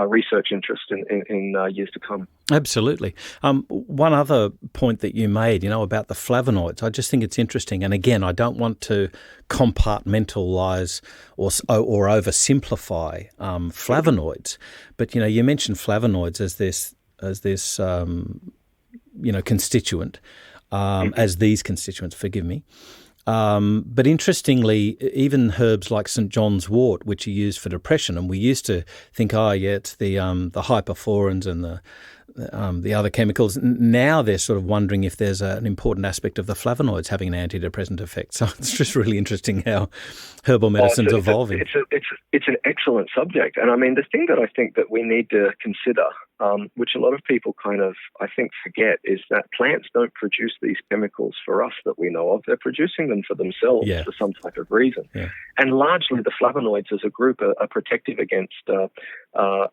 research interest in years to come. Absolutely. One other point that you made, you know, about the flavonoids, I just think it's interesting. And again, I don't want to compartmentalise or oversimplify flavonoids, but you know, you mentioned flavonoids as this you know, constituent, as these constituents. Forgive me. But interestingly, even herbs like St. John's wort, which are used for depression, and we used to think, it's the hyperforins and the other chemicals. Now they're sort of wondering if there's an important aspect of the flavonoids having an antidepressant effect. So it's just really interesting how herbal medicine's evolving. It's an excellent subject. And I mean, the thing that I think that we need to consider, which a lot of people kind of, I think, forget, is that plants don't produce these chemicals for us that we know of. They're producing them for themselves for some type of reason. Yeah. And largely the flavonoids as a group are protective against they're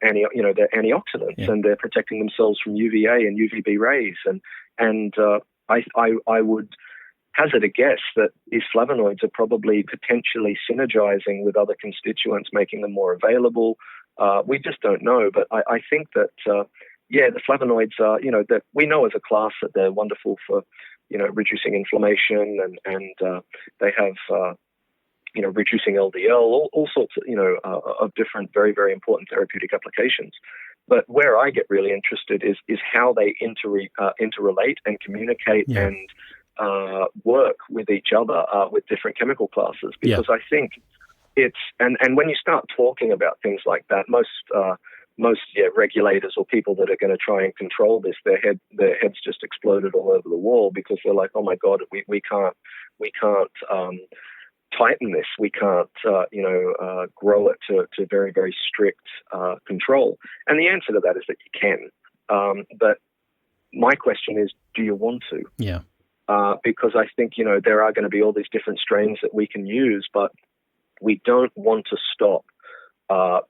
antioxidants, and they're protecting themselves from UVA and UVB rays. And I would hazard a guess that these flavonoids are probably potentially synergizing with other constituents, making them more available. We just don't know. But I think that, the flavonoids are, you know, that we know as a class that they're wonderful for, you know, reducing inflammation and they have, reducing LDL, all sorts of, of different very, very important therapeutic applications. But where I get really interested is how they interrelate and communicate and work with each other with different chemical classes. Because I think it's and when you start talking about things like that, most regulators or people that are going to try and control this, their heads just exploded all over the wall, because they're like, oh my God, we can't tighten this. We can't, grow it to very, very strict control. And the answer to that is that you can. But my question is, do you want to? Yeah. Because I think, there are going to be all these different strains that we can use, but we don't want to stop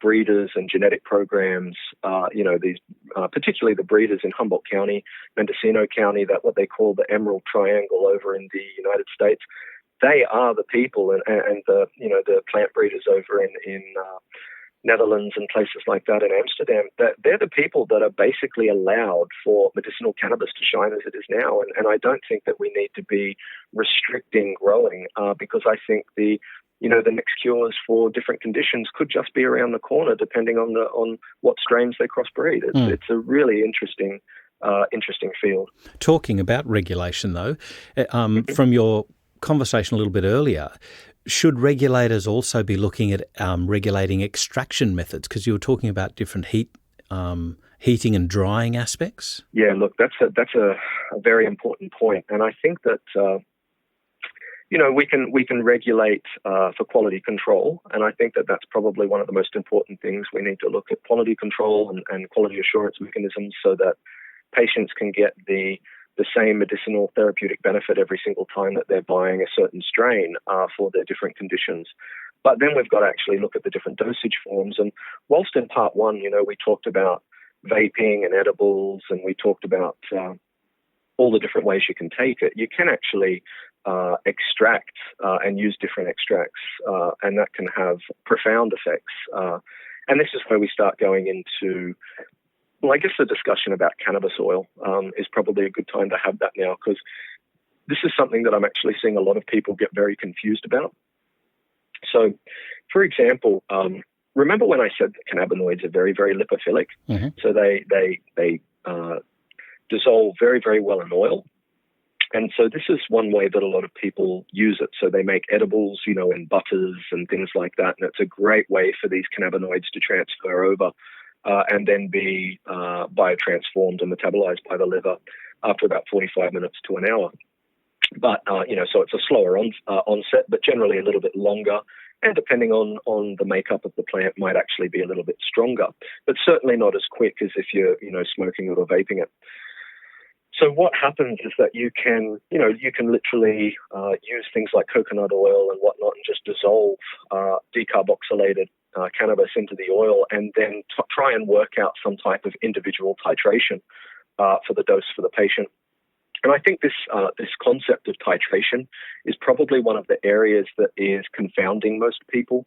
breeders and genetic programs, these, particularly the breeders in Humboldt County, Mendocino County, that what they call the Emerald Triangle over in the United States. They are the people, and the the plant breeders over in Netherlands and places like that in Amsterdam. They're the people that are basically allowed for medicinal cannabis to shine as it is now. And I don't think that we need to be restricting growing, because I think the next cures for different conditions could just be around the corner, depending on what strains they crossbreed. It's a really interesting field. Talking about regulation, though, from your conversation a little bit earlier, should regulators also be looking at regulating extraction methods? Because you were talking about different heating and drying aspects. Yeah, look, that's a very important point, and I think that we can regulate for quality control, and I think that that's probably one of the most important things. We need to look at quality control and quality assurance mechanisms so that patients can get the same medicinal therapeutic benefit every single time that they're buying a certain strain for their different conditions. But then we've got to actually look at the different dosage forms. And whilst in part one, we talked about vaping and edibles, and we talked about all the different ways you can take it, you can actually extract and use different extracts, and that can have profound effects. And this is where we start going into, well, I guess the discussion about cannabis oil is probably a good time to have that now, because this is something that I'm actually seeing a lot of people get very confused about. So, for example, remember when I said that cannabinoids are very, very lipophilic? Mm-hmm. So they dissolve very, very well in oil. And so this is one way that a lot of people use it. So they make edibles, in butters and things like that. And it's a great way for these cannabinoids to transfer over and then be biotransformed and metabolized by the liver after about 45 minutes to an hour. But, so it's a slower onset, but generally a little bit longer. And depending on the makeup of the plant, might actually be a little bit stronger, but certainly not as quick as if you're, smoking it or vaping it. So what happens is that you can literally use things like coconut oil and whatnot and just dissolve decarboxylated cannabis into the oil, and then try and work out some type of individual titration for the dose for the patient. And I think this concept of titration is probably one of the areas that is confounding most people,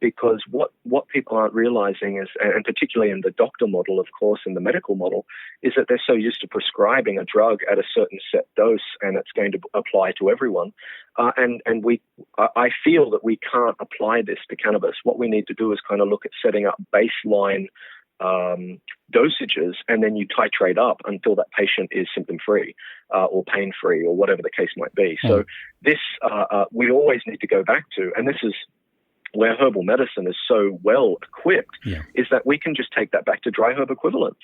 because what people aren't realizing is, and particularly in the doctor model, of course, in the medical model, is that they're so used to prescribing a drug at a certain set dose and it's going to apply to everyone. I feel that we can't apply this to cannabis. What we need to do is kind of look at setting up baseline dosages, and then you titrate up until that patient is symptom-free or pain-free or whatever the case might be. So this we always need to go back to, and this is where herbal medicine is so well equipped, is that we can just take that back to dry herb equivalents.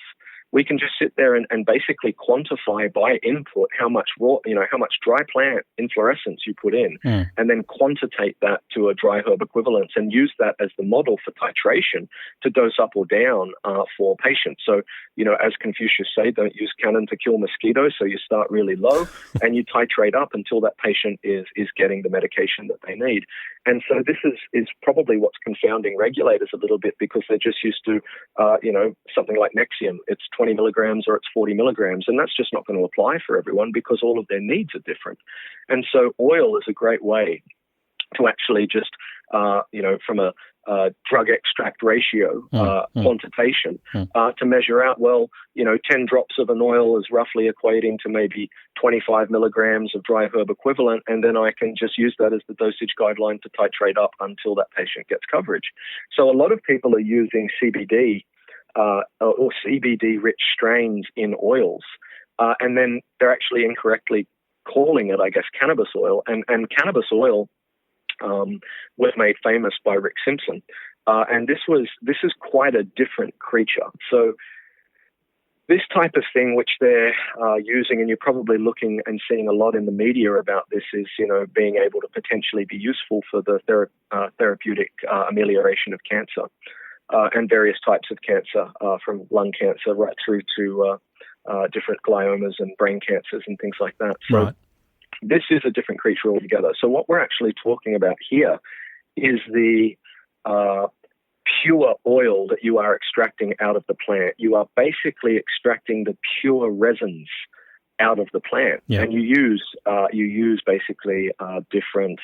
We can just sit there and basically quantify by input how much how much dry plant inflorescence you put in, and then quantitate that to a dry herb equivalence and use that as the model for titration to dose up or down for patients. So, as Confucius say, don't use cannon to kill mosquitoes. So you start really low and you titrate up until that patient is getting the medication that they need. And so this is probably what's confounding regulators a little bit, because they're just used to, something like Nexium. It's 20 milligrams or it's 40 milligrams, and that's just not going to apply for everyone because all of their needs are different. And so oil is a great way to actually just, from a drug extract ratio quantitation to measure out, 10 drops of an oil is roughly equating to maybe 25 milligrams of dry herb equivalent, and then I can just use that as the dosage guideline to titrate up until that patient gets coverage. So a lot of people are using CBD or CBD-rich strains in oils, and then they're actually incorrectly calling it, I guess, cannabis oil. And cannabis oil was made famous by Rick Simpson. And this is quite a different creature. So this type of thing which they're using, and you're probably looking and seeing a lot in the media about this, is, being able to potentially be useful for the therapeutic amelioration of cancer and various types of cancer, from lung cancer right through to different gliomas and brain cancers and things like that. So right. This is a different creature altogether. So what we're actually talking about here is the pure oil that you are extracting out of the plant. You are basically extracting the pure resins out of the plant, and you use basically different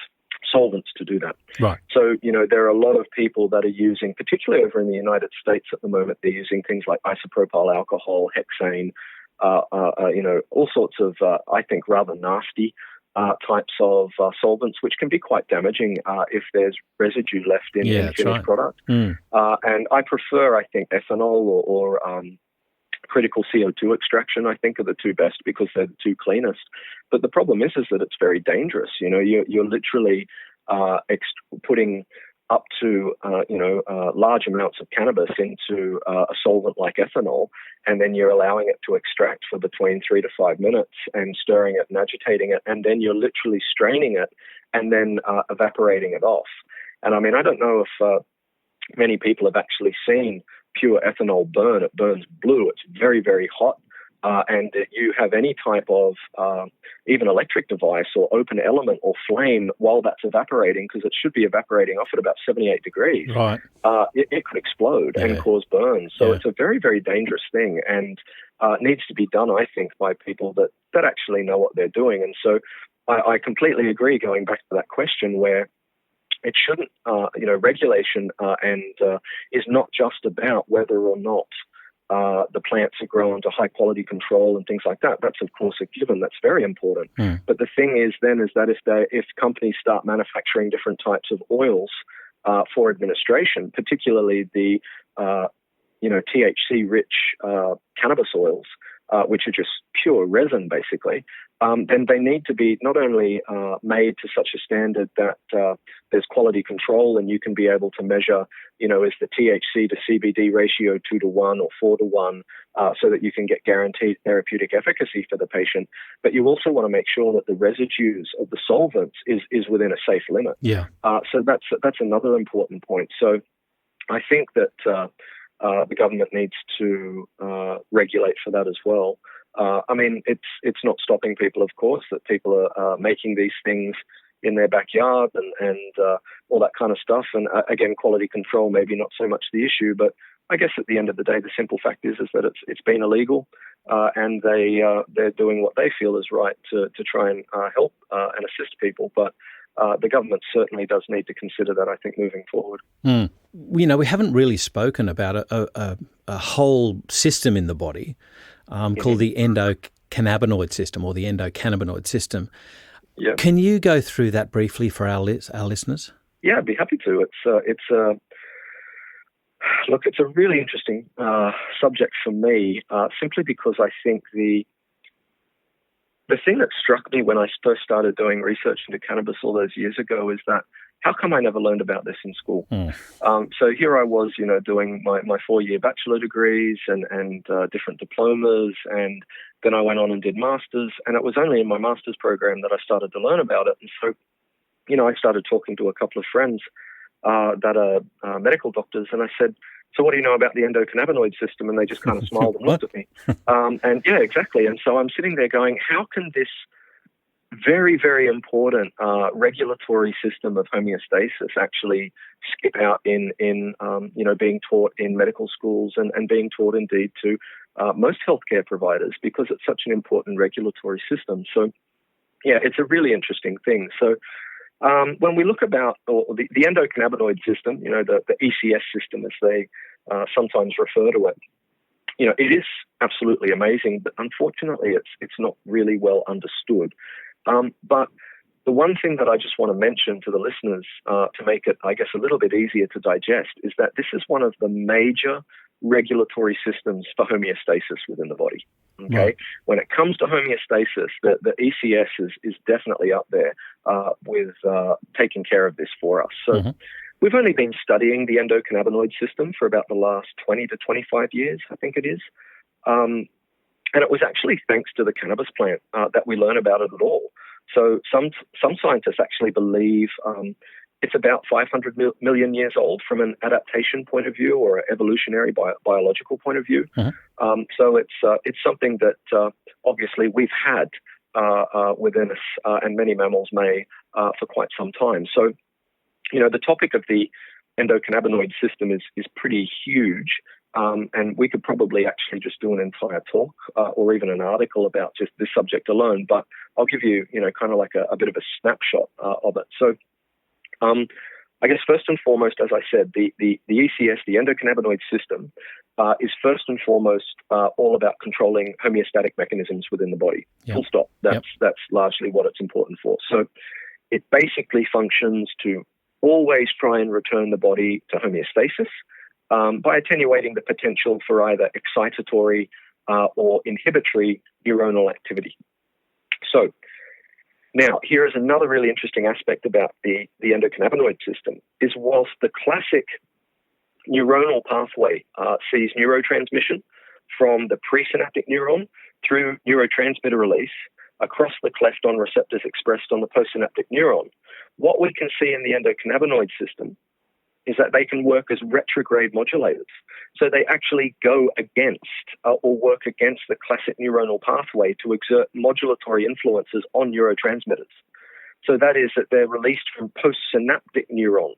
solvents to do that. Right. So, there are a lot of people that are using, particularly over in the United States at the moment, they're using things like isopropyl alcohol, hexane, all sorts of, I think, rather nasty types of solvents, which can be quite damaging if there's residue left in the finished product. And I prefer, I think, ethanol or critical CO2 extraction, I think, are the two best because they're the two cleanest. But the problem is that it's very dangerous. You're literally putting up to large amounts of cannabis into a solvent like ethanol, and then you're allowing it to extract for between 3 to 5 minutes and stirring it and agitating it, and then you're literally straining it and then evaporating it off. And I don't know if many people have actually seen pure ethanol burn. It burns blue. It's very, very hot. And if you have any type of even electric device or open element or flame while that's evaporating, because it should be evaporating off at about 78 degrees, right. It could explode and cause burns. So it's a very, very dangerous thing, and needs to be done, I think, by people that actually know what they're doing. And so I completely agree, going back to that question, where it shouldn't, regulation is not just about whether or not the plants are grown to high quality control and things like that. That's of course a given. That's very important. But the thing is that if companies start manufacturing different types of oils for administration, particularly the THC rich cannabis oils, which are just pure resin basically, then they need to be not only made to such a standard that there's quality control and you can be able to measure, is the THC to CBD ratio 2 to 1 or 4 to 1, so that you can get guaranteed therapeutic efficacy for the patient. But you also want to make sure that the residues of the solvents is within a safe limit. Yeah. So that's another important point. So I think that the government needs to regulate for that as well. It's not stopping people, of course, that people are making these things in their backyard and all that kind of stuff. And again, quality control maybe not so much the issue, but I guess at the end of the day, the simple fact is that it's been illegal, and they're doing what they feel is right to try and help and assist people. But the government certainly does need to consider that, I think, moving forward. We haven't really spoken about a whole system in the body called the endocannabinoid system or the endocannabinoid system. Yeah. Can you go through that briefly for our listeners? Yeah, I'd be happy to. It's a really interesting subject for me, simply because I think the thing that struck me when I first started doing research into cannabis all those years ago is that how come I never learned about this in school? So here I was, doing my 4-year bachelor degrees and different diplomas, and then I went on and did masters, and it was only in my master's program that I started to learn about it. And so, I started talking to a couple of friends that are medical doctors, and I said, so what do you know about the endocannabinoid system? And they just kind of smiled and looked at me. And yeah, exactly. And so I'm sitting there going, how can this very, very important regulatory system of homeostasis actually skip out in being taught in medical schools and being taught indeed to most healthcare providers, because it's such an important regulatory system. So yeah, it's a really interesting thing. So When we look about the endocannabinoid system, the ECS system as they sometimes refer to it, it is absolutely amazing, but unfortunately it's not really well understood. But the one thing that I just want to mention to the listeners to make it, I guess, a little bit easier to digest is that this is one of the major regulatory systems for homeostasis within the body. Okay, right. When it comes to homeostasis, the ECS is definitely up there with taking care of this for us. So we've only been studying the endocannabinoid system for about the last 20 to 25 years, I think it is. And it was actually thanks to the cannabis plant that we learn about it at all. So some scientists actually believe it's about 500 million years old from an adaptation point of view or an evolutionary biological point of view. So it's something that obviously we've had within us, and many mammals may, for quite some time. So, the topic of the endocannabinoid system is pretty huge. And we could probably actually just do an entire talk or even an article about just this subject alone. But I'll give you, kind of like a bit of a snapshot of it. So I guess first and foremost, as I said, the ECS, the endocannabinoid system, is first and foremost all about controlling homeostatic mechanisms within the body. Yep. Full stop. That's largely what it's important for. So it basically functions to always try and return the body to homeostasis by attenuating the potential for either excitatory or inhibitory neuronal activity. So now, here is another really interesting aspect about the endocannabinoid system, is whilst the classic neuronal pathway sees neurotransmission from the presynaptic neuron through neurotransmitter release across the cleft-on receptors expressed on the postsynaptic neuron, what we can see in the endocannabinoid system is that they can work as retrograde modulators. So they actually go against or work against the classic neuronal pathway to exert modulatory influences on neurotransmitters. So that is that they're released from postsynaptic neurons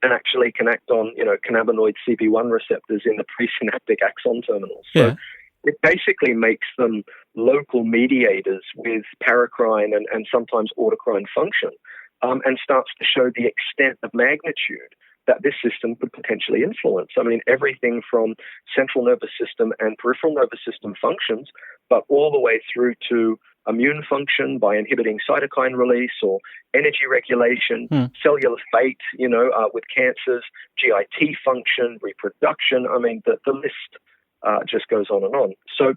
and actually can act on, cannabinoid CB1 receptors in the presynaptic axon terminals. So it basically makes them local mediators with paracrine and sometimes autocrine function, and starts to show the extent of magnitude that this system could potentially influence. I mean, everything from central nervous system and peripheral nervous system functions, but all the way through to immune function by inhibiting cytokine release or energy regulation, cellular fate, with cancers, GIT function, reproduction. I mean, the list just goes on and on. So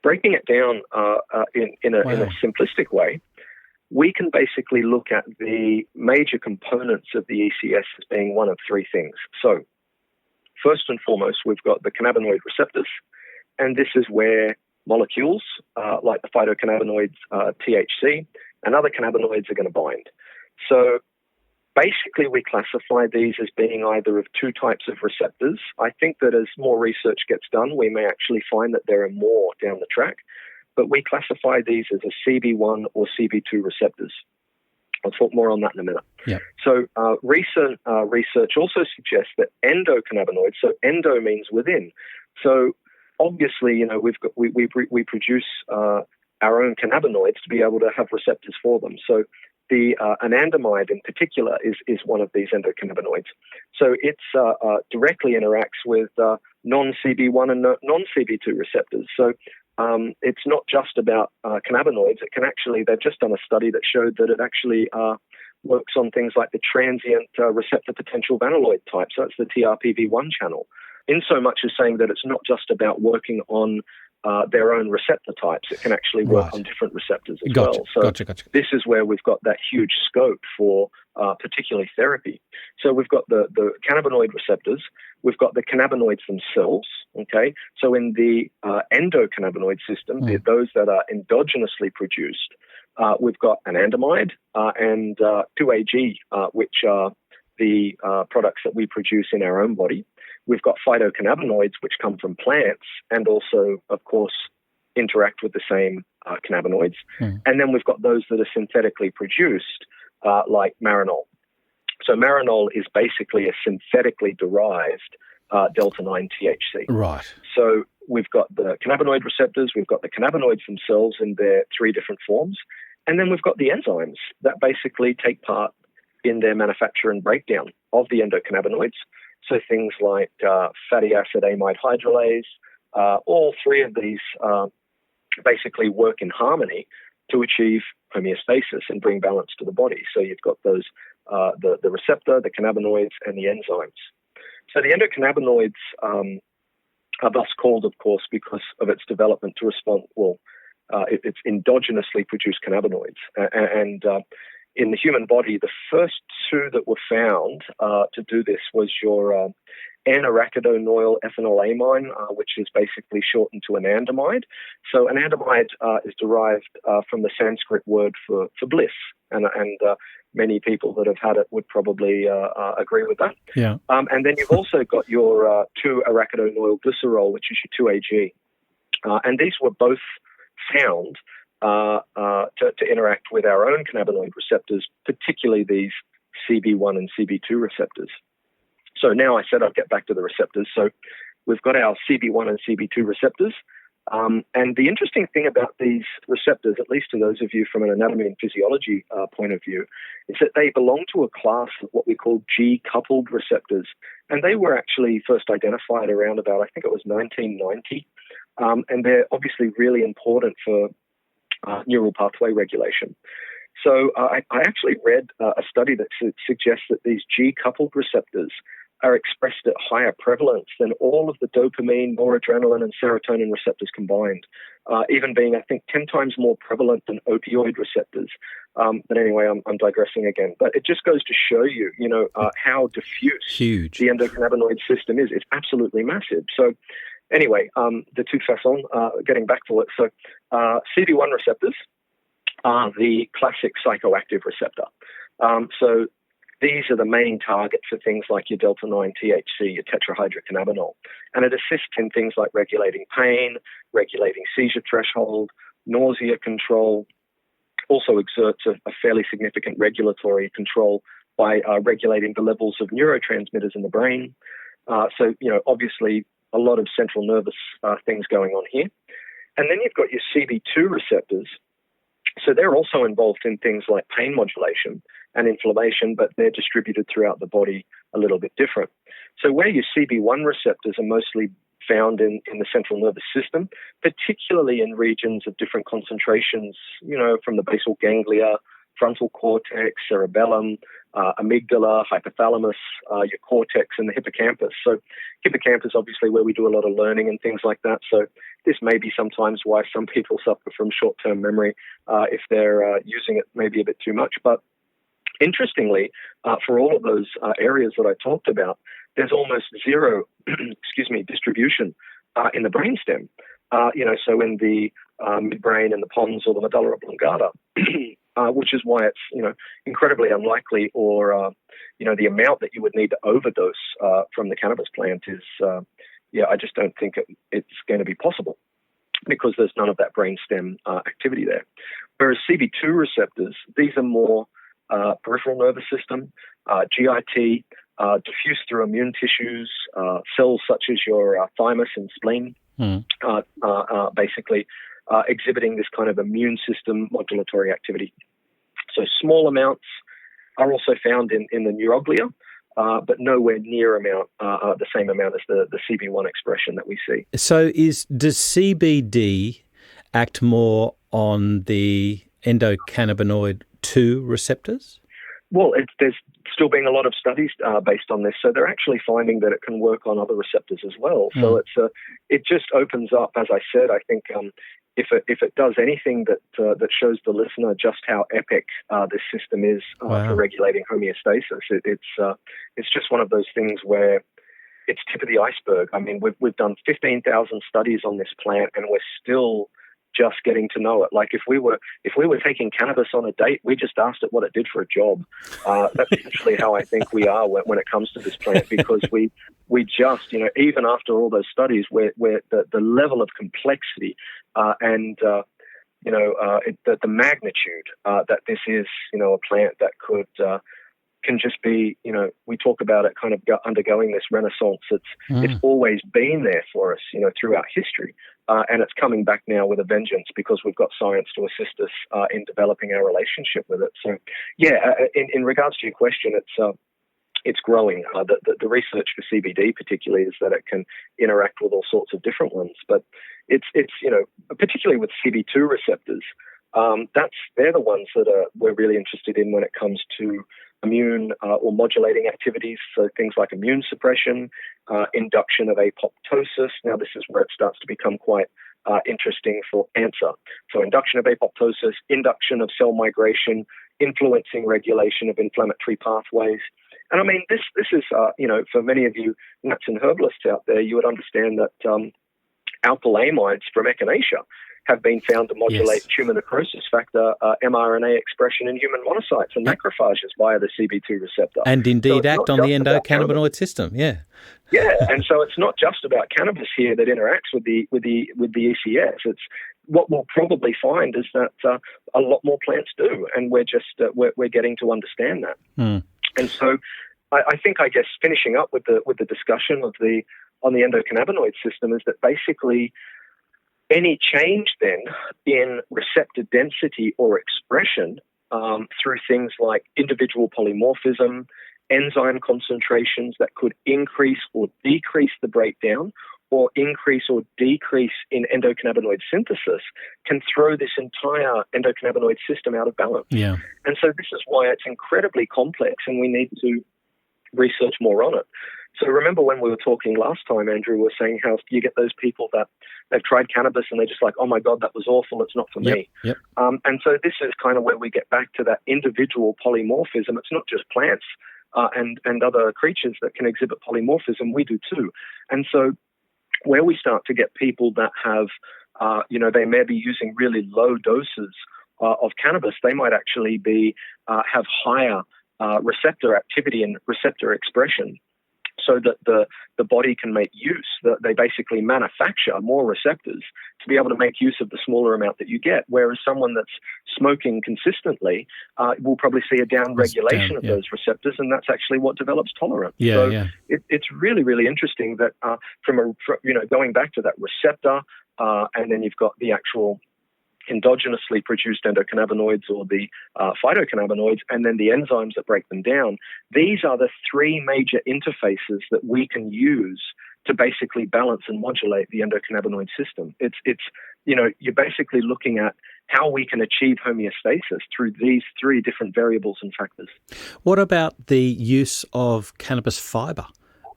breaking it down in a simplistic way, we can basically look at the major components of the ECS as being one of three things. So first and foremost, we've got the cannabinoid receptors, and this is where molecules like the phytocannabinoids THC and other cannabinoids are going to bind. So basically we classify these as being either of two types of receptors. I think that as more research gets done, we may actually find that there are more down the track. But we classify these as a CB1 or CB2 receptors. I'll talk more on that in a minute. Yep. So recent research also suggests that endocannabinoids, so endo means within. So obviously, we produce our own cannabinoids to be able to have receptors for them. So the anandamide in particular is one of these endocannabinoids. So it directly interacts with non-CB1 and non-CB2 receptors. So it's not just about cannabinoids. It can actually, they've just done a study that showed that it actually works on things like the transient receptor potential vanilloid type. So it's the TRPV1 channel. In so much as saying that it's not just about working on their own receptor types. It can actually work on different receptors as well. So gotcha. This is where we've got that huge scope for particularly therapy. So we've got the cannabinoid receptors. We've got the cannabinoids themselves, okay? So in the endocannabinoid system, those that are endogenously produced, we've got anandamide and 2-AG, which are the products that we produce in our own body. We've got phytocannabinoids, which come from plants and also, of course, interact with the same cannabinoids. And then we've got those that are synthetically produced, like marinol. So marinol is basically a synthetically derived delta-9 THC. Right. So we've got the cannabinoid receptors, we've got the cannabinoids themselves in their three different forms, And then we've got the enzymes that basically take part in their manufacture and breakdown of the endocannabinoids. So things like fatty acid amide hydrolase, all three of these basically work in harmony to achieve homeostasis and bring balance to the body. So you've got those, the receptor, the cannabinoids, and the enzymes. So the endocannabinoids are thus called, of course, because of its development to respond, it's endogenously produced cannabinoids. And in the human body, the first two that were found to do this was your N-arachidonoyl ethanolamine, which is basically shortened to anandamide. So anandamide is derived from the Sanskrit word for bliss, and many people that have had it would probably agree with that. Yeah. And then you've also got your 2-arachidonoyl glycerol, which is your 2-AG. And these were both found to interact with our own cannabinoid receptors, particularly these CB1 and CB2 receptors. So now I said I'd get back to the receptors. So we've got our CB1 and CB2 receptors. And the interesting thing about these receptors, at least to those of you from an anatomy and physiology point of view, is that they belong to a class of what we call G-coupled receptors. And they were actually first identified around about, I think it was 1990. And they're obviously really important for neural pathway regulation. So I actually read a study that suggests that these G-coupled receptors are expressed at higher prevalence than all of the dopamine, noradrenaline, and serotonin receptors combined, even being, I think, 10 times more prevalent than opioid receptors. But anyway, I'm digressing again. But it just goes to show you, how diffuse the endocannabinoid system is. It's absolutely massive. So anyway, de toute façon, getting back to it. So CB1 receptors are the classic psychoactive receptor. So these are the main target for things like your delta-9 THC, your tetrahydrocannabinol. And it assists in things like regulating pain, regulating seizure threshold, nausea control, also exerts a fairly significant regulatory control by regulating the levels of neurotransmitters in the brain. So, obviously a lot of central nervous things going on here. And then you've got your CB2 receptors. So they're also involved in things like pain modulation and inflammation, but they're distributed throughout the body a little bit different. So where your CB1 receptors are mostly found in the central nervous system, particularly in regions of different concentrations, from the basal ganglia, frontal cortex, cerebellum, amygdala, hypothalamus, your cortex, and the hippocampus. So hippocampus, obviously, where we do a lot of learning and things like that. So this may be sometimes why some people suffer from short-term memory if they're using it maybe a bit too much. But interestingly, for all of those areas that I talked about, there's almost zero, distribution in the brainstem. So in the midbrain and the pons or the medulla oblongata, which is why it's, incredibly unlikely, or, the amount that you would need to overdose from the cannabis plant is, I just don't think it's going to be possible because there's none of that brainstem activity there. Whereas CB2 receptors, these are more peripheral nervous system, GIT, diffuse through immune tissues, cells such as your thymus and spleen, basically exhibiting this kind of immune system modulatory activity. So small amounts are also found in the neuroglia, but nowhere near the same amount as the CB1 expression that we see. So does CBD act more on the endocannabinoid 2 receptors? Well, there's still being a lot of studies based on this, so they're actually finding that it can work on other receptors as well. So it just opens up, as I said. I think if it does anything that shows the listener just how epic this system is for regulating homeostasis, it's just one of those things where it's tip of the iceberg. I mean, we've done 15,000 studies on this plant, and we're still just getting to know it. Like if we were taking cannabis on a date, we just asked it what it did for a job. That's essentially how I think we are when it comes to this plant, because we just, even after all those studies, where the level of complexity and the magnitude that this is, a plant that could can just be, we talk about it kind of undergoing this renaissance. It's always been there for us, throughout history. And it's coming back now with a vengeance because we've got science to assist us in developing our relationship with it. So, in regards to your question, it's growing. The research for CBD particularly is that it can interact with all sorts of different ones. But it's particularly with CB2 receptors, they're the ones that we're really interested in when it comes to immune or modulating activities. So things like immune suppression, induction of apoptosis. Now this is where it starts to become quite interesting for cancer. So induction of apoptosis, induction of cell migration, influencing regulation of inflammatory pathways. And I mean, this is, for many of you nuts and herbalists out there, you would understand that alkyl-amides from echinacea have been found to modulate tumor necrosis factor mRNA expression in human monocytes and macrophages via the CB2 receptor. And indeed act on the endocannabinoid system, Yeah, and so it's not just about cannabis here that interacts with the ECS. It's what we'll probably find is that a lot more plants do, and we're just we're getting to understand that. And so I think, I guess, finishing up with the discussion on the endocannabinoid system is that basically any change then in receptor density or expression through things like individual polymorphism, enzyme concentrations that could increase or decrease the breakdown or increase or decrease in endocannabinoid synthesis can throw this entire endocannabinoid system out of balance. Yeah. And so this is why it's incredibly complex and we need to research more on it. So remember when we were talking last time, Andrew, we were saying how you get those people that they've tried cannabis and they're just like, oh my God, that was awful, it's not for me. Yep. And so this is kind of where we get back to that individual polymorphism. It's not just plants and other creatures that can exhibit polymorphism, we do too. And so where we start to get people that have, they may be using really low doses of cannabis, they might actually have higher receptor activity and receptor expression, so that the body can make use. They basically manufacture more receptors to be able to make use of the smaller amount that you get, whereas someone that's smoking consistently will probably see a down-regulation of those receptors, and that's actually what develops tolerance. It's really, really interesting that from going back to that receptor, and then you've got the actual endogenously produced endocannabinoids or the phytocannabinoids, and then the enzymes that break them down. These are the three major interfaces that we can use to basically balance and modulate the endocannabinoid system. It's you're basically looking at how we can achieve homeostasis through these three different variables and factors. What about the use of cannabis fiber?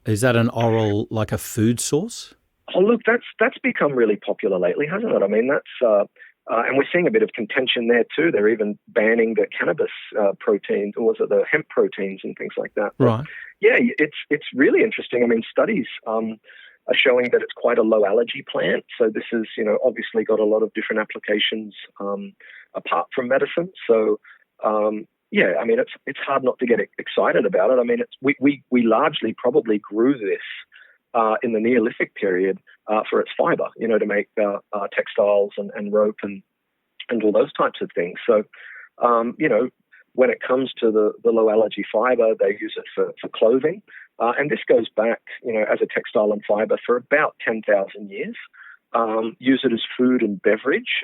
Is that an oral, like a food source? Oh, look, that's become really popular lately, hasn't it? I mean, that's and we're seeing a bit of contention there too. They're even banning the cannabis proteins, or was it the hemp proteins and things like that. Right. Yeah, it's really interesting. I mean, studies are showing that it's quite a low allergy plant. So this is, obviously got a lot of different applications apart from medicine. So I mean, it's hard not to get excited about it. I mean, we largely probably grew this in the Neolithic period for its fiber, to make textiles and rope and all those types of things. So, when it comes to the low allergy fiber, they use it for clothing. And this goes back, as a textile and fiber for about 10,000 years. Use it as food and beverage,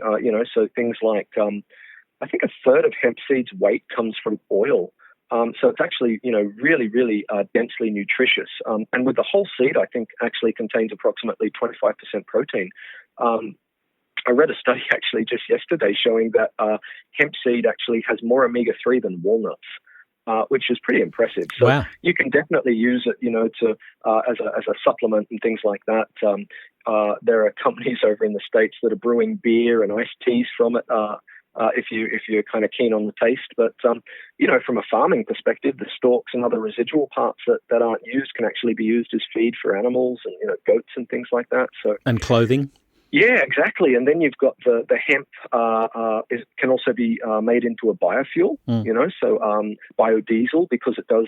so things like, I think a third of hemp seed's weight comes from oil. So it's actually, really, really densely nutritious. And with the whole seed, I think actually contains approximately 25% protein. I read a study actually just yesterday showing that hemp seed actually has more omega-3 than walnuts, which is pretty impressive. So wow. You can definitely use it, to as a supplement and things like that. There are companies over in the States that are brewing beer and iced teas from it. If you're kind of keen on the taste, but from a farming perspective, the stalks and other residual parts that aren't used can actually be used as feed for animals and goats and things like that. So and clothing. Yeah, exactly. And then you've got the hemp can also be made into a biofuel. So biodiesel, because it does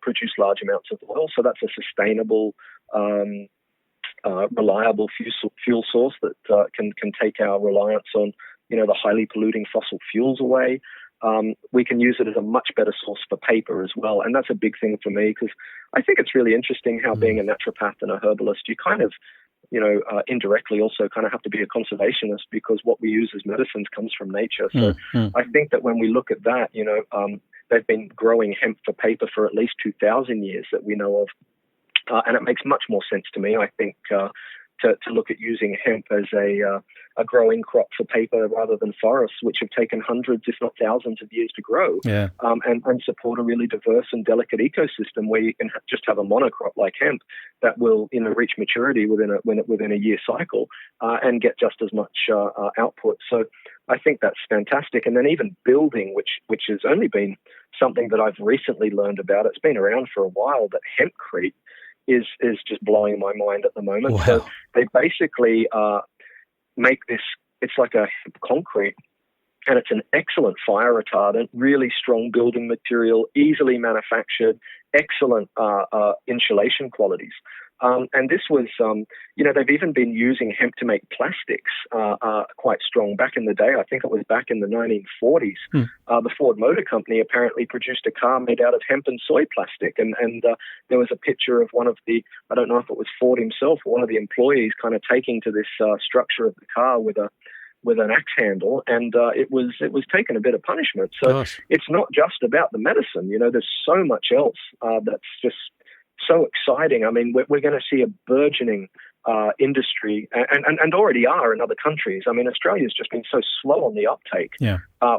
produce large amounts of oil. So that's a sustainable, reliable fuel source that can take our reliance on the highly polluting fossil fuels away. we can use it as a much better source for paper as well. And that's a big thing for me, because I think it's really interesting how being a naturopath and a herbalist, you kind of, indirectly also kind of have to be a conservationist, because what we use as medicines comes from nature. So I think that when we look at that, they've been growing hemp for paper for at least 2,000 years that we know of. And it makes much more sense to me, I think, to look at using hemp as a growing crop for paper rather than forests, which have taken hundreds, if not thousands of years to grow, and support a really diverse and delicate ecosystem where you can just have a monocrop like hemp that will reach maturity within a year cycle and get just as much output. So I think that's fantastic. And then even building, which has only been something that I've recently learned about. It's been around for a while, but hempcrete is just blowing my mind at the moment. Wow. So they basically make this, it's like a concrete, and it's an excellent fire retardant, really strong building material, easily manufactured, excellent insulation qualities. And this was, they've even been using hemp to make plastics quite strong. Back in the day, I think it was back in the 1940s, the Ford Motor Company apparently produced a car made out of hemp and soy plastic. And there was a picture of one of the, I don't know if it was Ford himself or one of the employees kind of taking to this structure of the car with an axe handle, and it was taking a bit of punishment. So It's not just about the medicine. There's so much else that's just so exciting. I mean, we're going to see a burgeoning industry, and already are in other countries. I mean, Australia's just been so slow on the uptake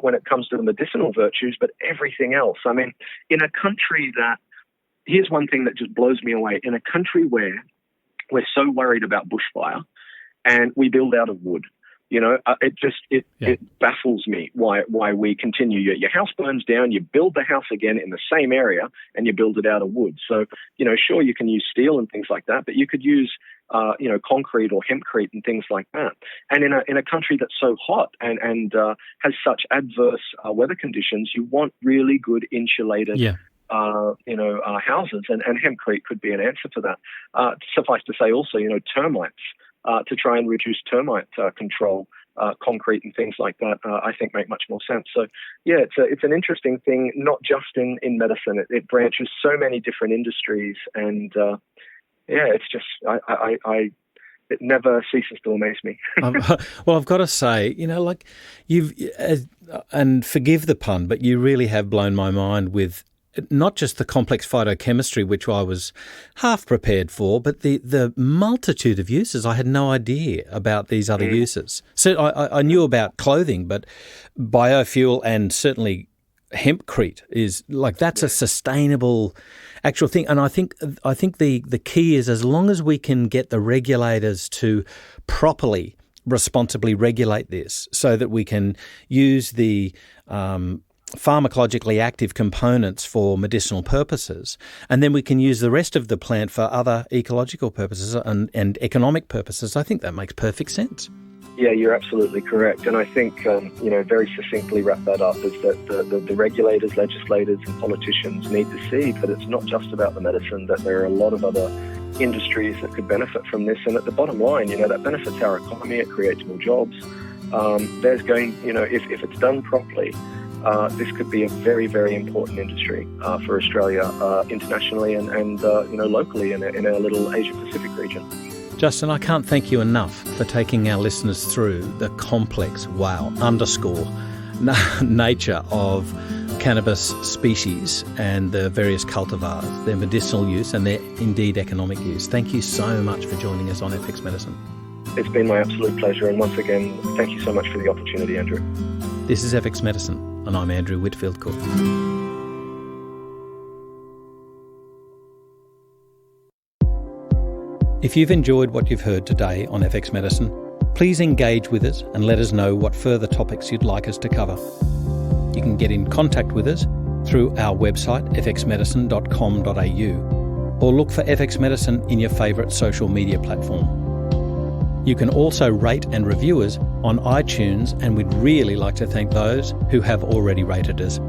when it comes to the medicinal virtues, but everything else. I mean, in a country here's one thing that just blows me away. In a country where we're so worried about bushfire and we build out of wood, it baffles me why we continue. Your house burns down, you build the house again in the same area, and you build it out of wood. So, sure, you can use steel and things like that, but you could use, concrete or hempcrete and things like that. And in a country that's so hot and has such adverse weather conditions, you want really good insulated houses, and hempcrete could be an answer for that. Suffice to say also, termites. To try and reduce termite control, concrete and things like that, I think make much more sense. So, it's an interesting thing, not just in medicine. It branches so many different industries, and it's just it never ceases to amaze me. Well, I've got to say, you've and forgive the pun, but you really have blown my mind with not just the complex phytochemistry, which I was half prepared for, but the multitude of uses. I had no idea about these other uses. So I knew about clothing, but biofuel and certainly hempcrete is that's a sustainable actual thing. And I think the key is, as long as we can get the regulators to properly, responsibly regulate this, so that we can use the pharmacologically active components for medicinal purposes, and then we can use the rest of the plant for other ecological purposes and economic purposes. I think that makes perfect sense. Yeah, you're absolutely correct. And I think, very succinctly wrap that up, is that the regulators, legislators and politicians need to see that it's not just about the medicine, that there are a lot of other industries that could benefit from this. And at the bottom line, that benefits our economy, it creates more jobs. There's going, if it's done properly, this could be a very, very important industry for Australia internationally and locally in our little Asia-Pacific region. Justin, I can't thank you enough for taking our listeners through the complex, nature of cannabis species and the various cultivars, their medicinal use and their indeed economic use. Thank you so much for joining us on FX Medicine. It's been my absolute pleasure, and once again, thank you so much for the opportunity, Andrew. This is FX Medicine, and I'm Andrew Whitfield Cook. If you've enjoyed what you've heard today on FX Medicine, please engage with us and let us know what further topics you'd like us to cover. You can get in contact with us through our website, fxmedicine.com.au, or look for FX Medicine in your favourite social media platform. You can also rate and review us on iTunes, and we'd really like to thank those who have already rated us.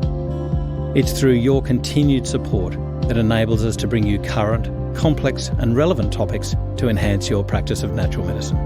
It's through your continued support that enables us to bring you current, complex and relevant topics to enhance your practice of natural medicine.